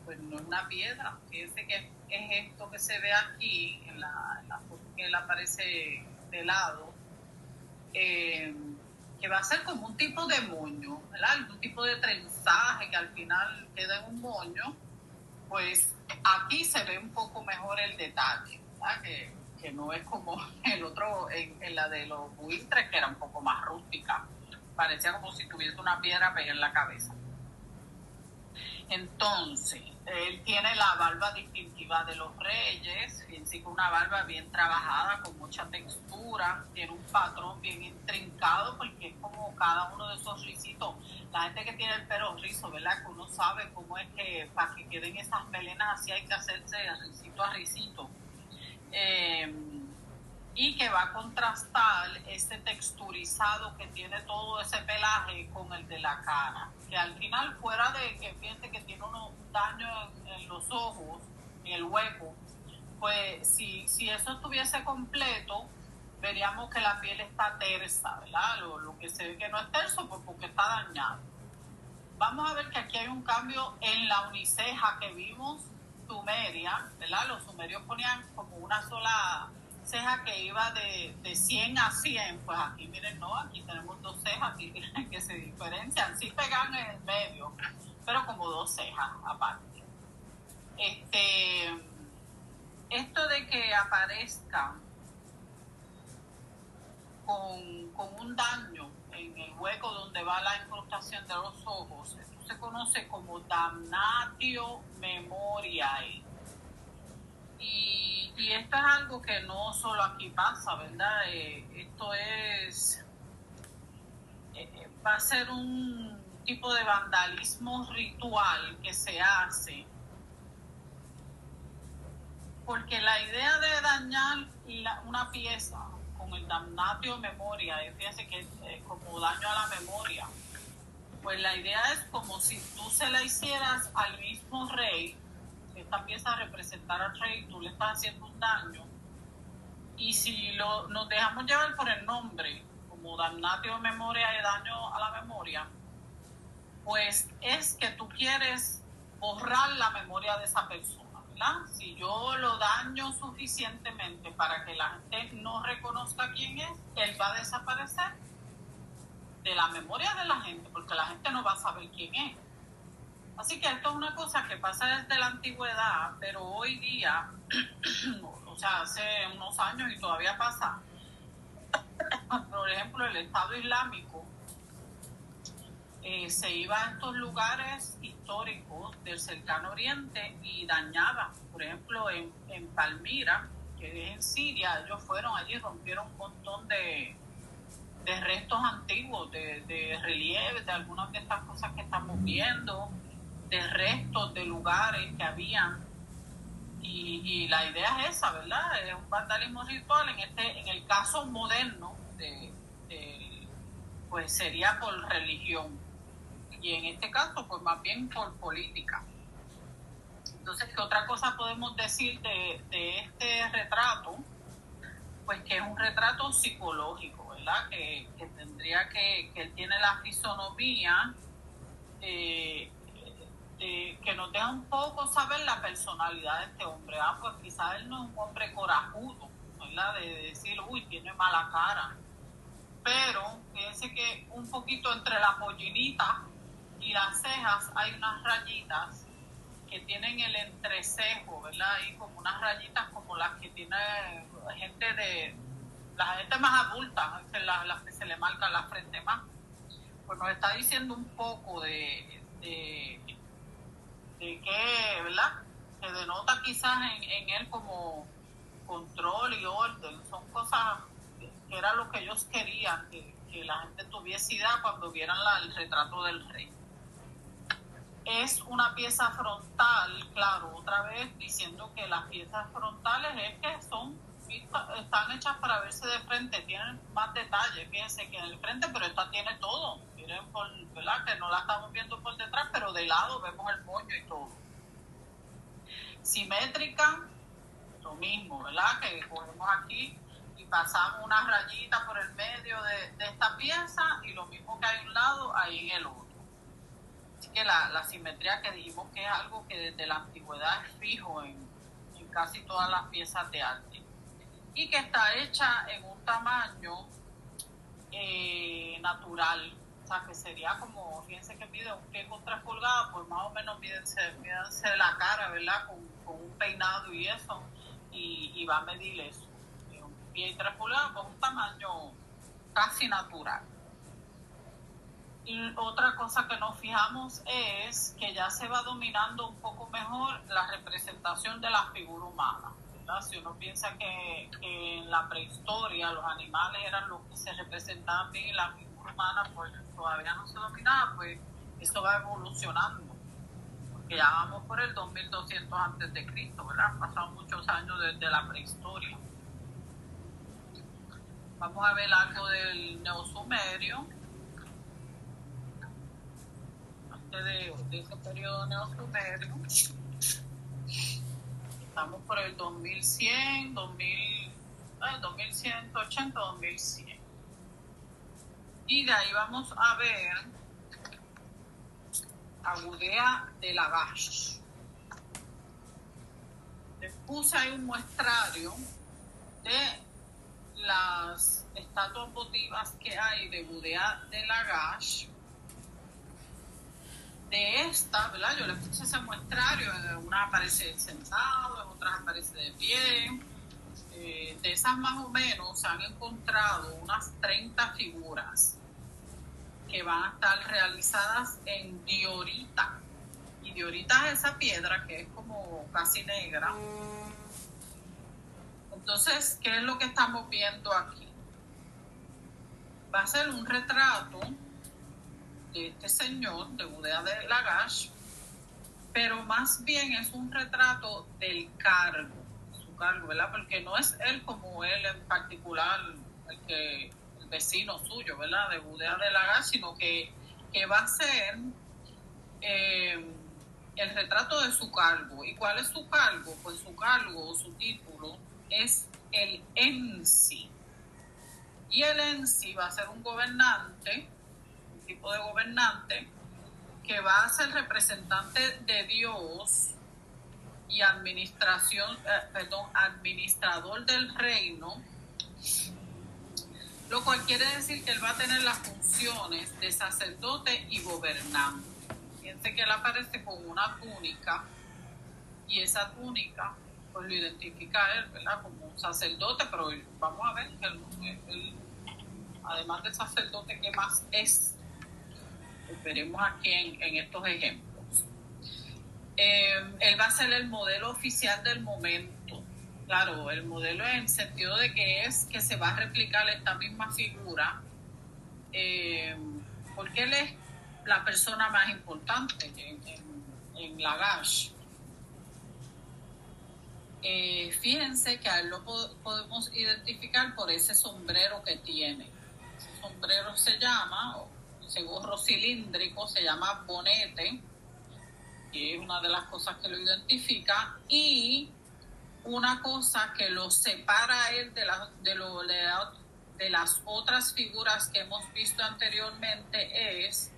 Pues no es una piedra, fíjense que es esto que se ve aquí en la foto que él aparece de lado, que va a ser como un tipo de moño, ¿verdad?, algún tipo de trenzaje que al final queda en un moño. Pues aquí se ve un poco mejor el detalle, ¿verdad?, que no es como el otro, en la de los buitres, que era un poco más rústica, parecía como si tuviese una piedra pegada en la cabeza. Entonces, él tiene la barba distintiva de los reyes, fíjense, con una barba bien trabajada, con mucha textura, tiene un patrón bien intrincado, porque es como cada uno de esos risitos. La gente que tiene el pelo rizo, ¿verdad?, que uno sabe cómo es que para que queden esas melenas así hay que hacerse risito a risito. Y que va a contrastar ese texturizado que tiene todo ese pelaje con el de la cara, que al final, fuera de que fíjense que tiene un daño en los ojos, en el hueco, pues si eso estuviese completo, veríamos que la piel está tersa, ¿verdad? Lo que se ve que no es terso, pues porque está dañado. Vamos a ver que aquí hay un cambio en la uniceja que vimos sumeria, ¿verdad? Los sumerios ponían como una sola ceja que iba de 100 a 100, pues aquí miren, no, aquí tenemos dos cejas que se diferencian, sí pegan en el medio, pero como dos cejas aparte. Esto de que aparezca con un daño en el hueco donde va la incrustación de los ojos, esto se conoce como damnatio memoriae. Y esto es algo que no solo aquí pasa, ¿verdad? Esto va a ser un tipo de vandalismo ritual que se hace, porque la idea de dañar una pieza con el damnatio memoriae, fíjense que es como daño a la memoria, pues la idea es como si tú se la hicieras al mismo rey, esta pieza representara al rey, tú le estás haciendo un daño, y si nos dejamos llevar por el nombre, como damnatio memoria y daño a la memoria, pues es que tú quieres borrar la memoria de esa persona, ¿verdad? Si yo lo daño suficientemente para que la gente no reconozca quién es, él va a desaparecer. de la memoria de la gente, porque la gente no va a saber quién es. Así que esto es una cosa que pasa desde la antigüedad, pero hoy día, o sea, hace unos años y todavía pasa. Por ejemplo, el Estado Islámico se iba a estos lugares históricos del cercano oriente y dañaba. Por ejemplo, en Palmira, que es en Siria, ellos fueron allí, rompieron un montón de restos antiguos, de relieves, de algunas de estas cosas que estamos viendo, de restos de lugares que habían. Y la idea es esa, ¿verdad? Es un vandalismo ritual. En el caso moderno, pues sería por religión. Y en este caso, pues más bien por política. Entonces, ¿qué otra cosa podemos decir de este retrato? Pues que es un retrato psicológico, ¿verdad? Que tendría que él tiene la fisonomía, que nos deja un poco saber la personalidad de este hombre. Pues quizás él no es un hombre corajudo, ¿verdad? De decir, uy, tiene mala cara. Pero fíjense que un poquito entre la pollinita y las cejas hay unas rayitas que tienen el entrecejo, ¿verdad? Y como unas rayitas como las que tiene la gente más adulta, las que se le marca la frente más. Pues nos está diciendo un poco de que, ¿verdad? Se denota quizás en él como control y orden. Son cosas que era lo que ellos querían, que la gente tuviese idea cuando vieran el retrato del rey. Es una pieza frontal, claro, otra vez diciendo que las piezas frontales es que están hechas para verse de frente, tienen más detalles, fíjense que en el frente, pero esta tiene todo, miren, ¿verdad? Que no la estamos viendo por detrás, pero de lado vemos el moño y todo. Simétrica, lo mismo, ¿verdad? Que cogemos aquí y pasamos una rayita por el medio de esta pieza y lo mismo que hay en un lado, ahí en el otro. Así que la simetría que dijimos que es algo que desde la antigüedad es fijo en casi todas las piezas de arte y que está hecha en un tamaño natural, o sea que sería como, fíjense que mide 1 pie con 3 pulgadas, pues más o menos mídense la cara, ¿verdad? Con un peinado y eso, y va a medir eso, 1 pie y 3 pulgadas, pues un tamaño casi natural. Y otra cosa que nos fijamos es que ya se va dominando un poco mejor la representación de la figura humana, ¿verdad? Si uno piensa que en la prehistoria los animales eran los que se representaban bien y la figura humana pues todavía no se dominaba, pues esto va evolucionando, porque ya vamos por el 2200 antes de Cristo, ¿verdad? Han pasado muchos años desde la prehistoria. Vamos a ver algo del neosumerio. De ese periodo neosumerio. Estamos por el 2100, 2180, 2100. Y de ahí vamos a ver a Gudea de Lagash. Les puse ahí un muestrario de las estatuas votivas que hay de Gudea de Lagash. De esta, ¿verdad? Yo le puse ese muestrario, en unas aparece sentado, en otras aparece de pie. De esas más o menos se han encontrado unas 30 figuras que van a estar realizadas en diorita. Y diorita es esa piedra que es como casi negra. Entonces, ¿qué es lo que estamos viendo aquí? Va a ser un retrato de este señor, de Gudea de Lagash, pero más bien es un retrato del cargo, su cargo, ¿verdad? Porque no es él como él en particular, el vecino suyo, ¿verdad? De Gudea de Lagash, sino que va a ser el retrato de su cargo. ¿Y cuál es su cargo? Pues su cargo o su título es el Ensi. Y el Ensi va a ser un gobernante, tipo de gobernante que va a ser representante de Dios y administrador del reino, lo cual quiere decir que él va a tener las funciones de sacerdote y gobernante. Fíjense que él aparece con una túnica, y esa túnica pues lo identifica a él, ¿verdad?, como un sacerdote, pero vamos a ver que él, además de sacerdote, ¿qué más es? Pues veremos aquí en estos ejemplos. Él va a ser el modelo oficial del momento. Claro, el modelo en el sentido de que se va a replicar esta misma figura, porque él es la persona más importante en Lagash. Fíjense que a él lo podemos identificar por ese sombrero que tiene. Ese sombrero se llama, ese gorro cilíndrico se llama bonete, que es una de las cosas que lo identifica, y una cosa que lo separa a él de las otras figuras que hemos visto anteriormente es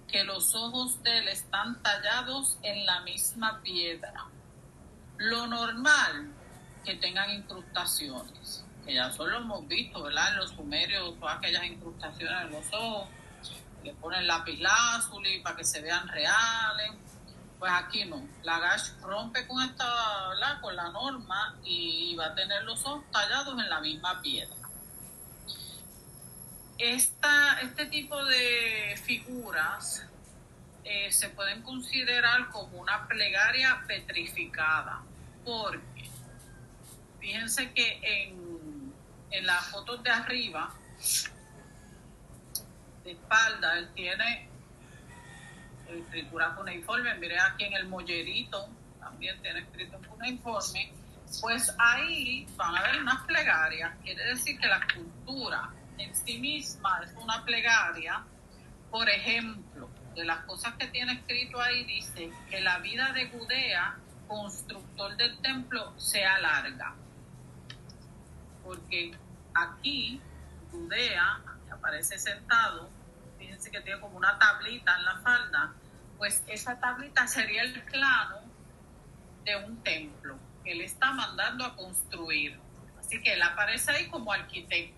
que los ojos de él están tallados en la misma piedra. Lo normal, que tengan incrustaciones, que ya solo lo hemos visto, ¿verdad?, en los sumerios, todas aquellas incrustaciones en los ojos, le ponen lapislázuli para que se vean reales. Pues aquí no, Lagash rompe con esta, ¿verdad?, con la norma, y va a tener los ojos tallados en la misma piedra. Este tipo de figuras se pueden considerar como una plegaria petrificada, porque fíjense que en las fotos de arriba, de espalda, él tiene escritura cuneiforme. Mire aquí en el mollerito también tiene escrito cuneiforme. Pues ahí van a ver unas plegarias. Quiere decir que la cultura en sí misma es una plegaria. Por ejemplo, de las cosas que tiene escrito ahí, dice que la vida de Gudea, constructor del templo, sea larga. Porque aquí Gudea aparece sentado, fíjense que tiene como una tablita en la falda, pues esa tablita sería el plano de un templo que él está mandando a construir. Así que él aparece ahí como arquitecto.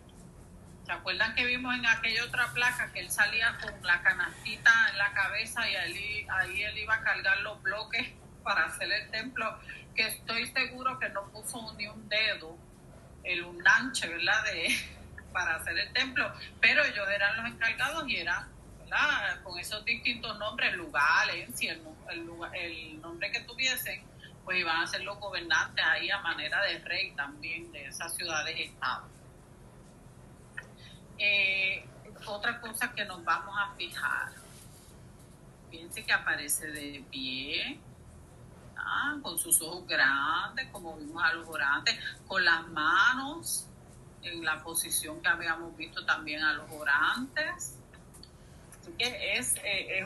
¿Se acuerdan que vimos en aquella otra placa que él salía con la canastita en la cabeza y ahí él iba a cargar los bloques para hacer el templo? Que estoy seguro que no puso ni un dedo, el unanche, ¿verdad?, para hacer el templo, pero ellos eran los encargados y eran, ¿verdad?, con esos distintos nombres, lugares, si el nombre que tuviesen, pues iban a ser los gobernantes ahí a manera de rey también de esas ciudades-estado. Otra cosa que nos vamos a fijar, fíjense que aparece de pie, con sus ojos grandes, como vimos a los orantes, con las manos en la posición que habíamos visto también a los orantes. Así que es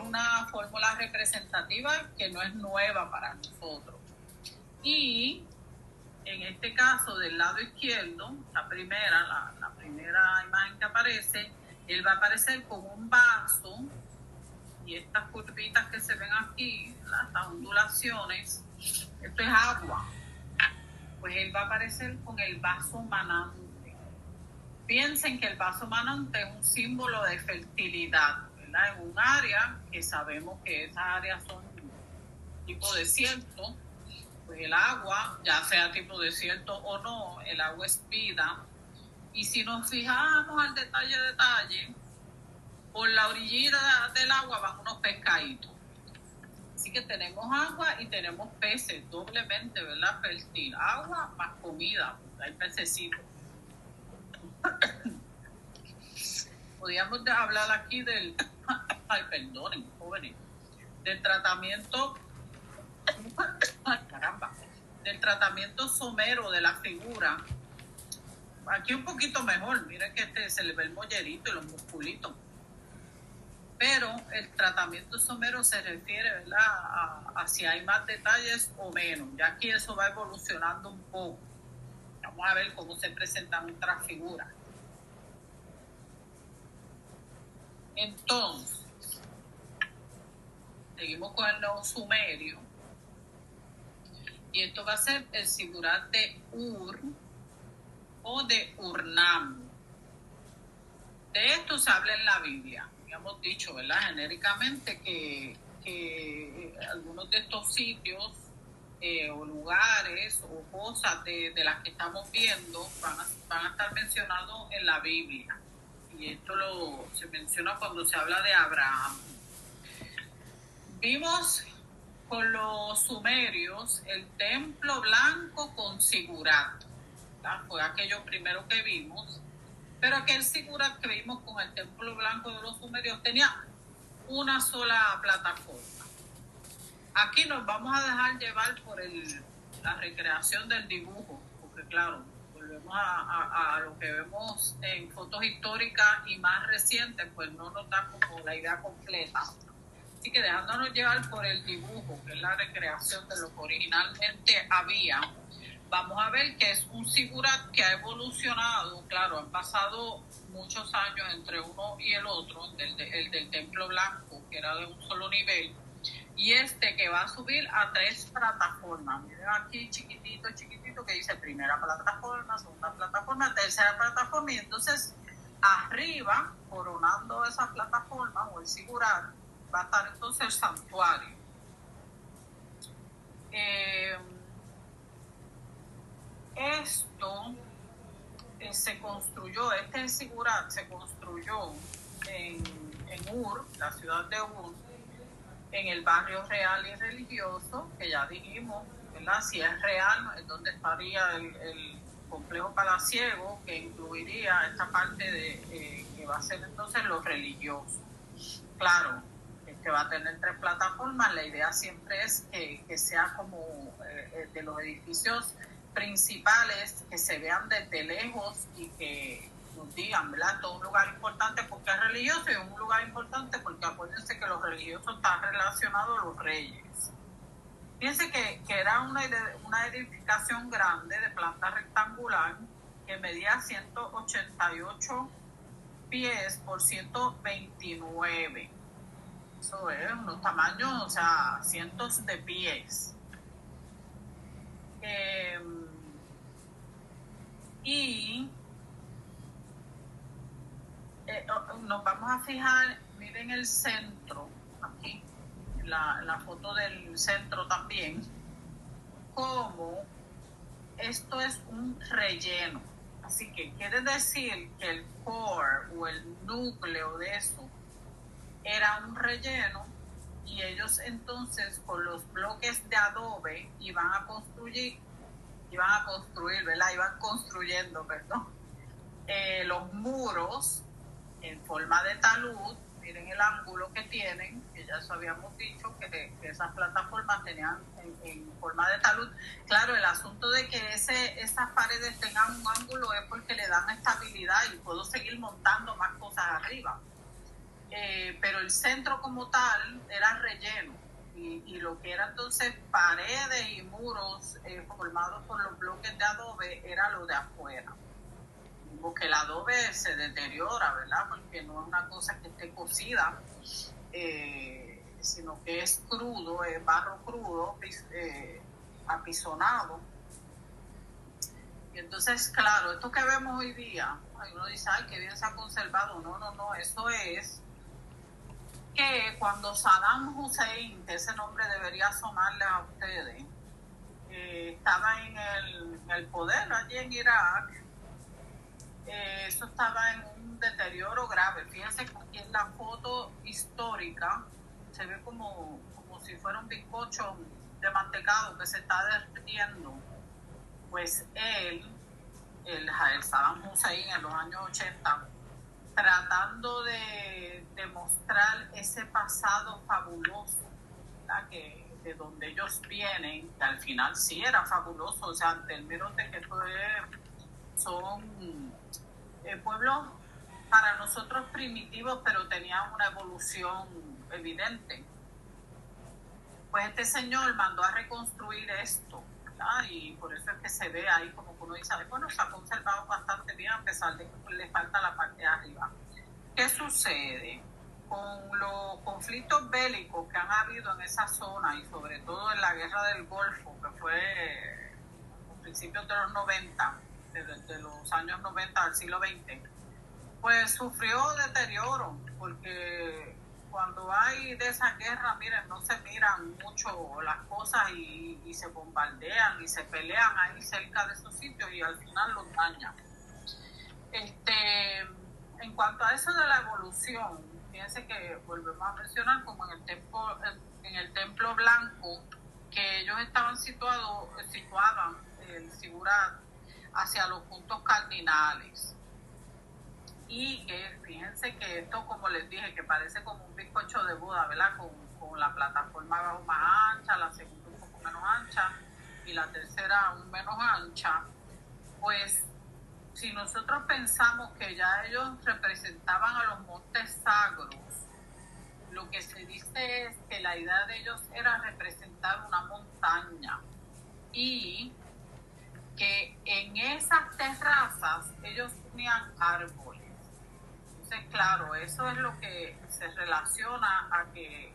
una fórmula representativa que no es nueva para nosotros. Y en este caso, del lado izquierdo, la primera imagen que aparece, él va a aparecer con un vaso, y estas curvitas que se ven aquí, estas ondulaciones, esto es agua. Pues él va a aparecer con el vaso manante. Piensen que el vaso manante es un símbolo de fertilidad, ¿verdad?, en un área que sabemos que esas áreas son tipo desierto. Pues el agua, ya sea tipo desierto o no, el agua es vida. Y si nos fijamos al detalle, por la orillita del agua van unos pescaditos. Así que tenemos agua y tenemos peces, doblemente, ¿verdad?, fértil. Agua más comida, hay pececitos. Podríamos hablar aquí del perdonen, jóvenes, del tratamiento del tratamiento somero de la figura. Aquí un poquito mejor, miren que se le ve el mollerito y los musculitos, pero el tratamiento somero se refiere, ¿verdad?, a si hay más detalles o menos. Ya aquí eso va evolucionando un poco. Vamos a ver cómo se presenta nuestra figura. Entonces, seguimos con el nuevo sumerio. Y esto va a ser el sigurat de Ur o de Urnam. De esto se habla en la Biblia. Hemos dicho, ¿verdad? Genéricamente que algunos de estos sitios o lugares o cosas de las que estamos viendo van a estar mencionados en la Biblia. Y esto se menciona cuando se habla de Abraham. Vimos con los sumerios el templo blanco con sigurat, ¿verdad? Fue aquello primero que vimos, pero aquel sigurat que vimos con el templo blanco de los sumerios tenía una sola plataforma. Aquí nos vamos a dejar llevar por la recreación del dibujo, porque claro, volvemos a lo que vemos en fotos históricas y más recientes, pues no nos da como la idea completa. Así que dejándonos llevar por el dibujo, que es la recreación de lo que originalmente había, vamos a ver que es un sigurat que ha evolucionado. Claro, han pasado muchos años entre uno y el otro, el del templo blanco, que era de un solo nivel, y este que va a subir a 3 plataformas. Miren aquí chiquitito, que dice primera plataforma, segunda plataforma, tercera plataforma, y entonces arriba, coronando esa plataforma o el sigurat, va a estar entonces el santuario. Esto se construyó, este sigurat se construyó en Ur, la ciudad de Ur, en el barrio real y religioso, que ya dijimos, ¿verdad? Si es real, es donde estaría el complejo palaciego, que incluiría esta parte de que va a ser entonces lo religioso. Claro, que va a tener 3 plataformas, la idea siempre es que sea como de los edificios principales, que se vean desde lejos y que nos digan, ¿verdad? Todo un lugar importante porque es religioso y un lugar importante porque acuérdense que los religiosos están relacionados a los reyes. Fíjense que era una edificación grande de planta rectangular que medía 188 pies por 129. Eso es unos tamaños, o sea, cientos de pies. Nos vamos a fijar, miren el centro, aquí, la foto del centro también, como esto es un relleno. Así que quiere decir que el core o el núcleo de eso era un relleno, y ellos entonces con los bloques de adobe iban construyendo, los muros en forma de talud. Miren el ángulo que tienen, que ya eso habíamos dicho, que esas plataformas tenían en forma de talud. Claro, el asunto de que esas paredes tengan un ángulo es porque le dan estabilidad y puedo seguir montando más cosas arriba. Pero el centro como tal era relleno, y lo que era entonces paredes y muros formados por los bloques de adobe era lo de afuera, porque el adobe se deteriora, ¿verdad? Porque no es una cosa que esté cocida, sino que es crudo, es barro crudo, apisonado. Y entonces, claro, esto que vemos hoy día, uno dice, ay, qué bien se ha conservado. No, eso es que cuando Saddam Hussein, que ese nombre debería sonarles a ustedes, estaba en el poder allí en Irak, eso estaba en un deterioro grave. Fíjense que aquí en la foto histórica se ve como si fuera un bizcocho de mantecado que se está derritiendo. Pues el Saddam Hussein en los años 80, tratando de demostrar ese pasado fabuloso, ¿verdad? Que de donde ellos vienen, que al final sí era fabuloso, o sea, en términos de que son pueblos para nosotros primitivos, pero tenían una evolución evidente. Pues este señor mandó a reconstruir esto, ¿verdad? Y por eso es que se ve ahí como que uno dice, bueno, se ha conservado bastante bien a pesar de que le falta la parte de arriba. ¿Qué sucede? Con los conflictos bélicos que han habido en esa zona, y sobre todo en la guerra del Golfo, que fue a principios de los 90, desde los años 90 al siglo XX, Pues sufrió deterioro, porque cuando hay de esa guerra, miren, no se miran mucho las cosas y se bombardean y se pelean ahí cerca de esos sitios y al final los dañan. En cuanto a eso de la evolución, fíjense que volvemos a mencionar como en el templo blanco, que ellos estaban situaban el Sigurat hacia los puntos cardinales. Y que fíjense que esto, como les dije, que parece como un bizcocho de boda, ¿verdad? Con la plataforma abajo más ancha, la segunda un poco menos ancha y la tercera aún menos ancha. Pues si nosotros pensamos que ya ellos representaban a los montes sagros, lo que se dice es que la idea de ellos era representar una montaña y que en esas terrazas ellos ponían árboles. Entonces, claro, eso es lo que se relaciona a que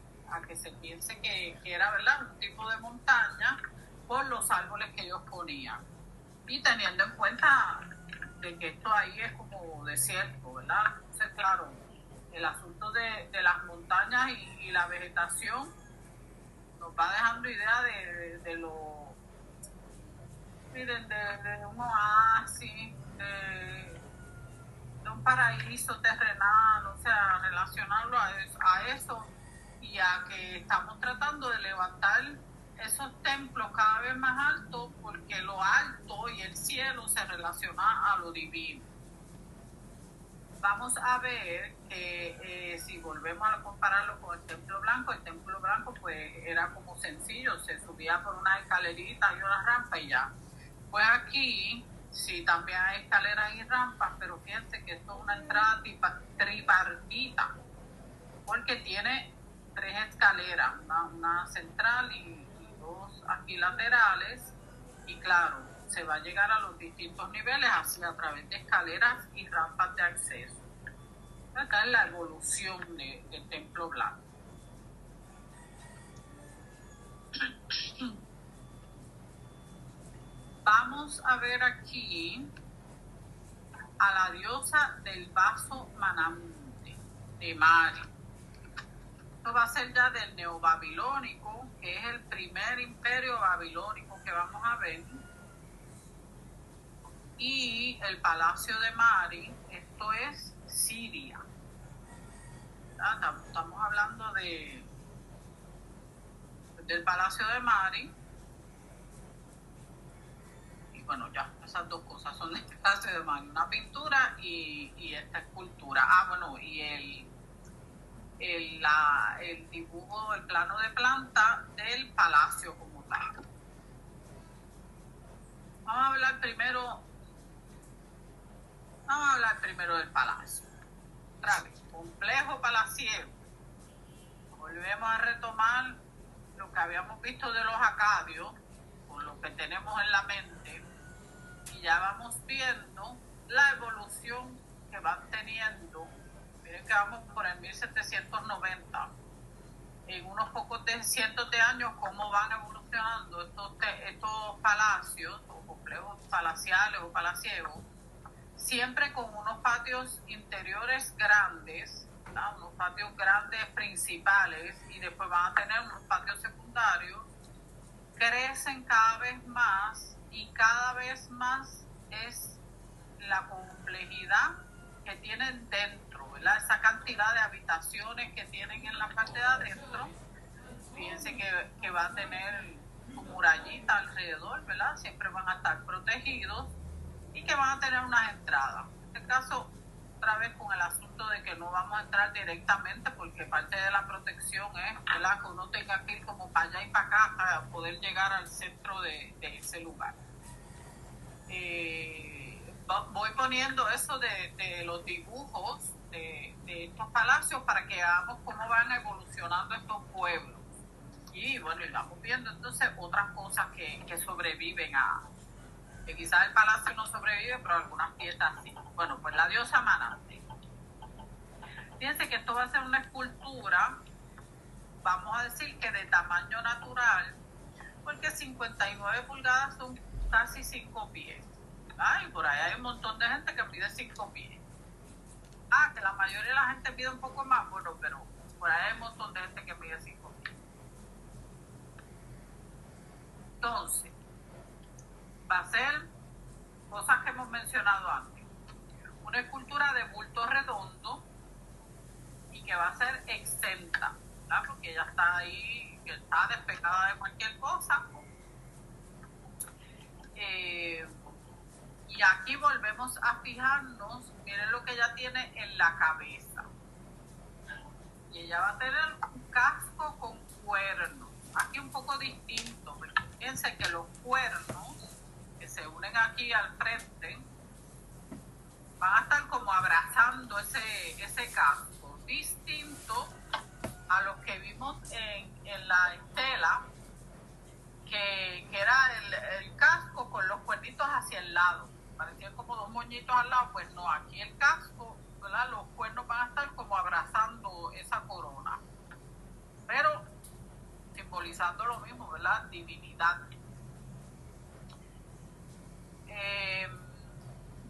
se piense que era, ¿verdad?, un tipo de montaña por los árboles que ellos ponían. Y teniendo en cuenta de que esto ahí es como desierto, ¿verdad? Entonces, claro, el asunto de las montañas y la vegetación nos va dejando idea de lo, miren, de un oasis, de un paraíso terrenal, o sea, relacionarlo a eso y a que estamos tratando de levantar esos templos cada vez más altos, porque lo alto y el cielo se relaciona a lo divino. Vamos a ver que si volvemos a compararlo con el templo blanco pues era como sencillo, se subía por una escalerita y una rampa y ya. Pues aquí sí también hay escaleras y rampas, pero fíjense que esto es una entrada tripartita, porque tiene 3 escaleras, una central y 2 aquí laterales, y claro, se va a llegar a los distintos niveles así a través de escaleras y rampas de acceso. Acá es la evolución del templo blanco. Vamos a ver aquí a la diosa del vaso manante, de Mari. Esto va a ser ya del neobabilónico, que es el primer imperio babilónico que vamos a ver. Y el palacio de Mari, esto es Siria. Estamos hablando del palacio de Mari. Y bueno, ya, esas dos cosas son del palacio de Mari, una pintura y esta escultura. Bueno, y el dibujo, el plano de planta del palacio como tal. Vamos a hablar primero del palacio. Otra vez, complejo palaciego. Volvemos a retomar lo que habíamos visto de los acadios, con lo que tenemos en la mente, y ya vamos viendo la evolución que van teniendo. Miren que vamos por el 1790. En unos pocos cientos de años, cómo van evolucionando estos palacios o complejos palaciales o palaciegos, siempre con unos patios interiores grandes, ¿no?, unos patios grandes principales, y después van a tener unos patios secundarios. Crecen cada vez más y cada vez más es la complejidad que tienen dentro, ¿verdad? Esa cantidad de habitaciones que tienen en la parte de adentro. Fíjense que va a tener murallita alrededor, ¿verdad? Siempre van a estar protegidos y que van a tener unas entradas. En este caso, otra vez con el asunto de que no vamos a entrar directamente, porque parte de la protección es, ¿verdad?, que uno tenga que ir como para allá y para acá para poder llegar al centro de ese lugar. Voy poniendo eso de los dibujos de estos palacios para que veamos cómo van evolucionando estos pueblos. Y bueno, y vamos viendo entonces otras cosas que sobreviven que quizás el palacio no sobrevive, pero algunas piezas sí. Bueno, pues la diosa manante. Fíjense que esto va a ser una escultura, vamos a decir que de tamaño natural, porque 59 pulgadas son casi 5 pies. Y por ahí hay un montón de gente que pide 5 pies. Que la mayoría de la gente pide un poco más, bueno, pero por ahí hay un montón de gente que pide 5.000. Entonces, va a ser cosas que hemos mencionado antes. Una escultura de bulto redondo y que va a ser exenta, ¿verdad? Porque ella está ahí, que está despegada de cualquier cosa. Y aquí volvemos a fijarnos, miren lo que ella tiene en la cabeza. Y ella va a tener un casco con cuernos. Aquí un poco distinto, pero fíjense que los cuernos que se unen aquí al frente van a estar como abrazando ese casco, distinto a los que vimos en la estela, que era el casco con los cuernitos hacia el lado, parecían como dos moñitos al lado. Pues no, aquí el casco, ¿verdad? Los cuernos van a estar como abrazando esa corona, pero simbolizando lo mismo, ¿verdad? Divinidad.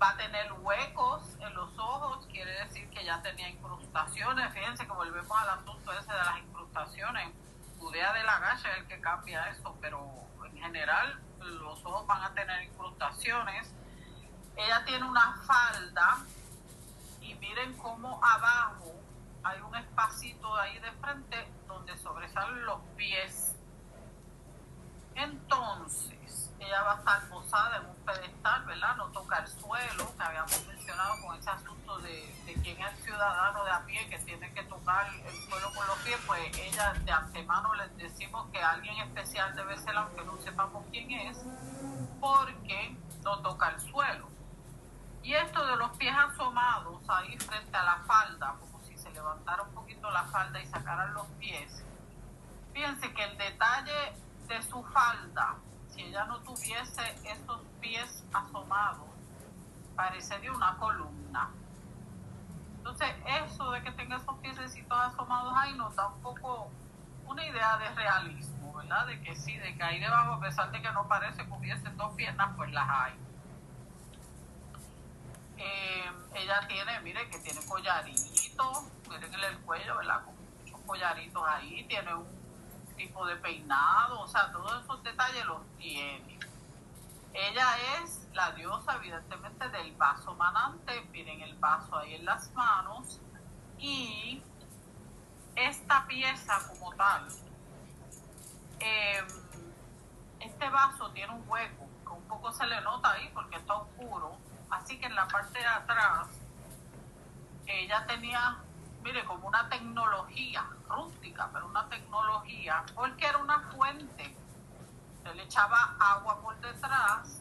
Va a tener huecos en los ojos, quiere decir que ya tenía incrustaciones. Fíjense que volvemos al asunto ese de las incrustaciones. Judea de la Gacha es el que cambia eso, pero en general los ojos van a tener incrustaciones. Ella tiene una falda y miren cómo abajo hay un espacito ahí de frente donde sobresalen los pies. Entonces, ella va a estar posada en un pedestal, ¿verdad? No toca el suelo, que habíamos mencionado con ese asunto de quién es el ciudadano de a pie que tiene que tocar el suelo con los pies. Pues ella, de antemano les decimos que alguien especial debe ser, aunque no sepamos quién es, porque no toca el suelo. Y esto de los pies asomados ahí frente a la falda, como si se levantara un poquito la falda y sacaran los pies. Fíjense que el detalle de su falda, si ella no tuviese esos pies asomados, parecería una columna. Entonces, eso de que tenga esos piececitos asomados ahí nos da un poco una idea de realismo, ¿verdad? De que sí, de que ahí debajo, a pesar de que no parece que hubiese dos piernas, pues las hay. Ella tiene, mire, que tiene collaritos, miren el cuello, ¿verdad? Con muchos collaritos ahí, tiene un tipo de peinado, o sea, todos esos detalles los tiene. Ella es la diosa, evidentemente, del vaso manante. Miren el vaso ahí en las manos. Y esta pieza como tal, este vaso tiene un hueco, que un poco se le nota ahí porque está oscuro. Así que en la parte de atrás, ella tenía, mire, como una tecnología rústica, pero una tecnología, porque era una fuente. Se le echaba agua por detrás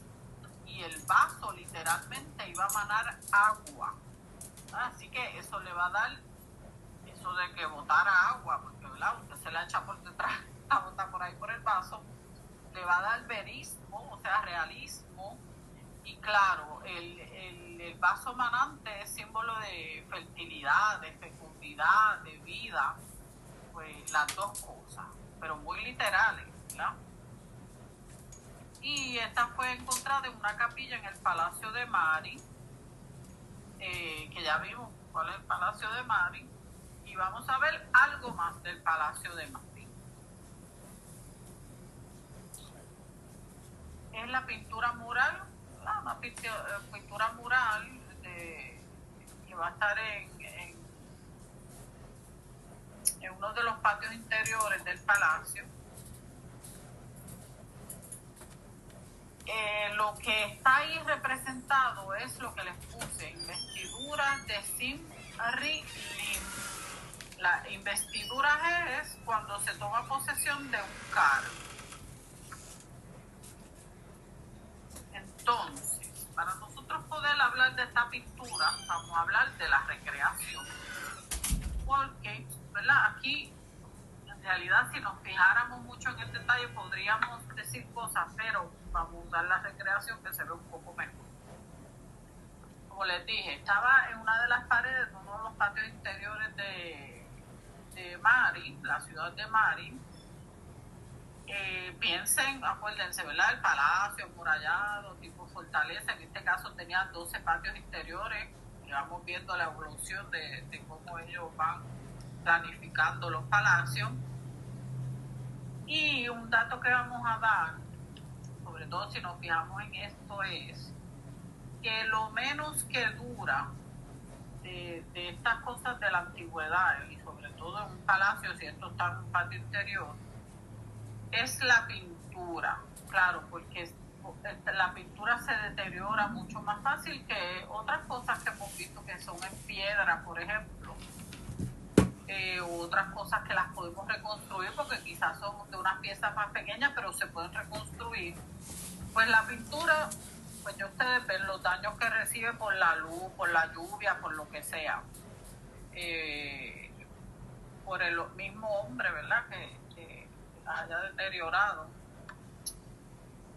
y el vaso literalmente iba a manar agua. Así que eso le va a dar, eso de que botara agua, porque ¿verdad? Usted se la echa por detrás, la bota por ahí por el vaso, le va a dar verismo, o sea, realismo. Y claro, el vaso manante es símbolo de fertilidad, de fecundidad, de vida, pues las dos cosas, pero muy literales, ¿verdad? Y esta fue encontrada en una capilla en el Palacio de Mari, que ya vimos cuál es el Palacio de Mari, y vamos a ver algo más del Palacio de Mari. Es la pintura mural, una pintura mural que va a estar en uno de los patios interiores del palacio. Lo que está ahí representado es lo que les puse, investiduras de Simri-Lim. La investidura es cuando se toma posesión de un cargo. Entonces, para nosotros poder hablar de esta pintura, vamos a hablar de la recreación. Porque, ¿verdad? Aquí, en realidad, si nos fijáramos mucho en el detalle, podríamos decir cosas, pero vamos a usar la recreación que se ve un poco mejor. Como les dije, estaba en una de las paredes de uno de los patios interiores de Mari, la ciudad de Mari. Piensen, acuérdense, ¿verdad? El palacio amurallado, tipo fortaleza, en este caso tenía 12 patios interiores, y vamos viendo la evolución de cómo ellos van planificando los palacios. Y un dato que vamos a dar, sobre todo si nos fijamos en esto, es que lo menos que dura de estas cosas de la antigüedad, y sobre todo en un palacio, si esto está en un patio interior, es la pintura. Claro, porque la pintura se deteriora mucho más fácil que otras cosas que hemos visto que son en piedra, por ejemplo, otras cosas que las podemos reconstruir porque quizás son de unas piezas más pequeñas, pero se pueden reconstruir. Pues la pintura, pues ya ustedes ven los daños que recibe por la luz, por la lluvia, por lo que sea, por el mismo hombre, ¿verdad?, que haya deteriorado.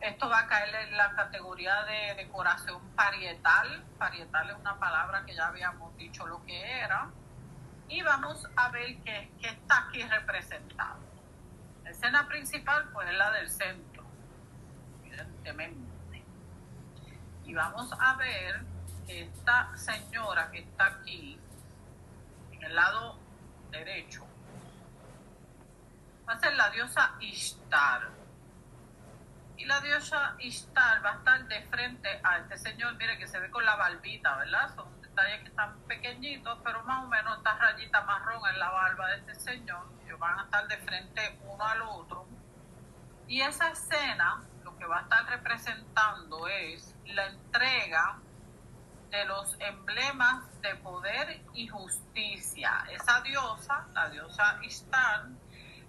Esto va a caer en la categoría de decoración parietal. Parietal es una palabra que ya habíamos dicho lo que era. Y vamos a ver qué está aquí representado. La escena principal, pues, es la del centro, evidentemente. Y vamos a ver que esta señora que está aquí, en el lado derecho, va a ser la diosa Ishtar. Y la diosa Ishtar va a estar de frente a este señor, mire que se ve con la barbita, ¿verdad? Son detalles que están pequeñitos, pero más o menos esta rayita marrón en la barba de este señor. Ellos van a estar de frente uno al otro. Y esa escena lo que va a estar representando es la entrega de los emblemas de poder y justicia. Esa diosa, la diosa Ishtar,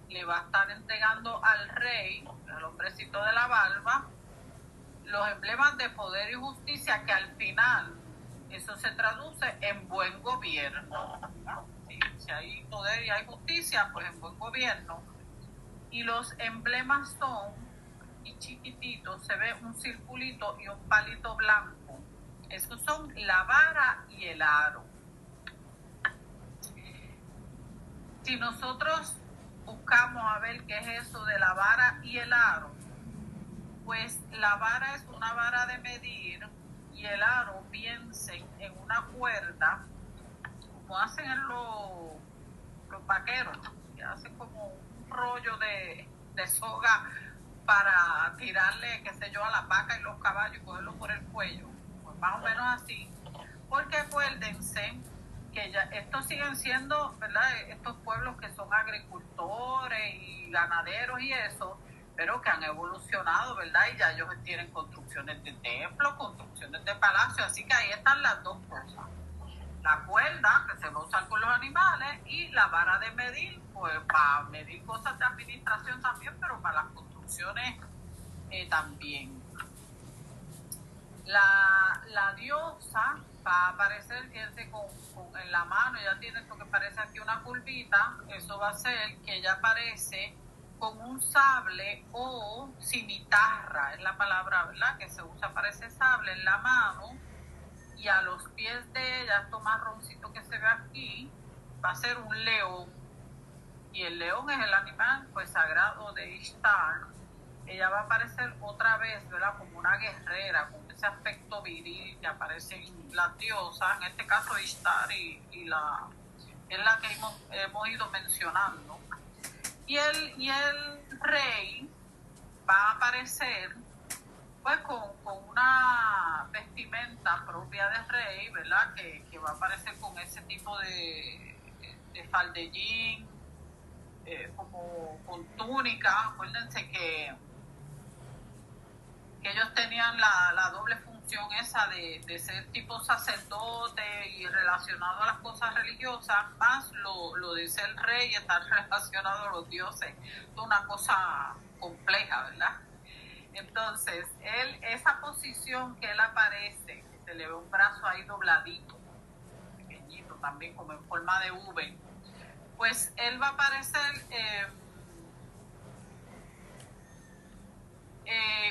le va a estar entregando al rey, al hombrecito de la barba, los emblemas de poder y justicia, que al final eso se traduce en buen gobierno. Si hay poder y hay justicia, pues en buen gobierno. Y los emblemas son, y chiquititos, se ve un circulito y un palito blanco. Esos son la vara y el aro. Si nosotros buscamos a ver qué es eso de la vara y el aro, pues la vara es una vara de medir y el aro, piensen en una cuerda, como hacen en los vaqueros, que hacen como un rollo de soga para tirarle, qué sé yo, a la vaca y los caballos y cogerlos por el cuello, pues más o menos así. Porque acuérdense que ya estos siguen siendo, ¿verdad?, estos pueblos que son agricultores y ganaderos y eso, pero que han evolucionado, ¿verdad? Y ya ellos tienen construcciones de templos, construcciones de palacios, así que ahí están las dos cosas. La cuerda, que se va a usar con los animales, y la vara de medir, pues para medir cosas de administración también, pero para las construcciones también. La diosa va a aparecer, fíjense, en la mano, ella tiene esto que parece aquí una curvita, eso va a ser que ella aparece con un sable o cimitarra, es la palabra, ¿verdad?, que se usa para ese sable en la mano, y a los pies de ella, esto marroncito que se ve aquí, va a ser un león, y el león es el animal, pues, sagrado de Ishtar. Ella va a aparecer otra vez, ¿verdad?, como una guerrera, con ese aspecto viril que aparece en la diosa, en este caso Ishtar, y es la que hemos ido mencionando. Y el rey va a aparecer, pues, con una vestimenta propia de rey, ¿verdad?, que va a aparecer con ese tipo de faldellín, como con túnica. Acuérdense que ellos tenían la doble función esa de ser tipo sacerdote y relacionado a las cosas religiosas, más lo de ser rey y estar relacionado a los dioses. Es una cosa compleja, ¿verdad? Entonces, esa posición que él aparece, que se le ve un brazo ahí dobladito, pequeñito también, como en forma de V, pues él va a aparecer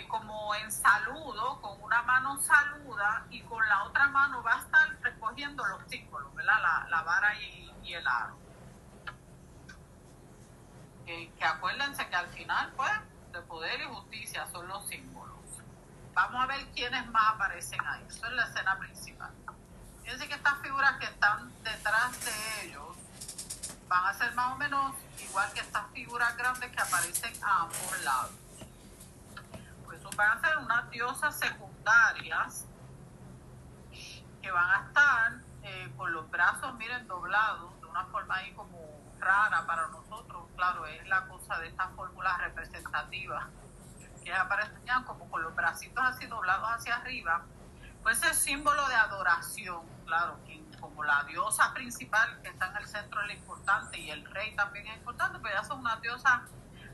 como en saludo, con una mano saluda y con la otra mano va a estar recogiendo los símbolos, ¿verdad?, la vara y el aro. Que acuérdense que al final, pues, de poder y justicia son los símbolos. Vamos a ver quiénes más aparecen ahí. Eso es la escena principal. Fíjense que estas figuras que están detrás de ellos van a ser más o menos igual que estas figuras grandes que aparecen a ambos lados. Pues van a ser unas diosas secundarias que van a estar con los brazos, miren, doblados de una forma ahí como rara para nosotros. Claro, es la cosa de estas fórmulas representativas que aparecen como con los bracitos así doblados hacia arriba. Pues es símbolo de adoración, claro, como la diosa principal que está en el centro es la importante y el rey también es importante, pero ya son unas diosas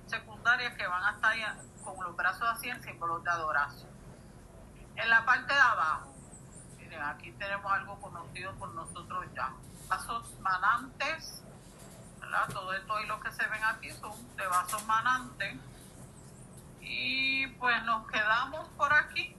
secundarias que van a estar con los brazos así en símbolos de adoración. En la parte de abajo, miren, aquí tenemos algo conocido por nosotros ya. Vasos manantes, ¿verdad? Todo esto y lo que se ven aquí son de vasos manantes. Y pues nos quedamos por aquí.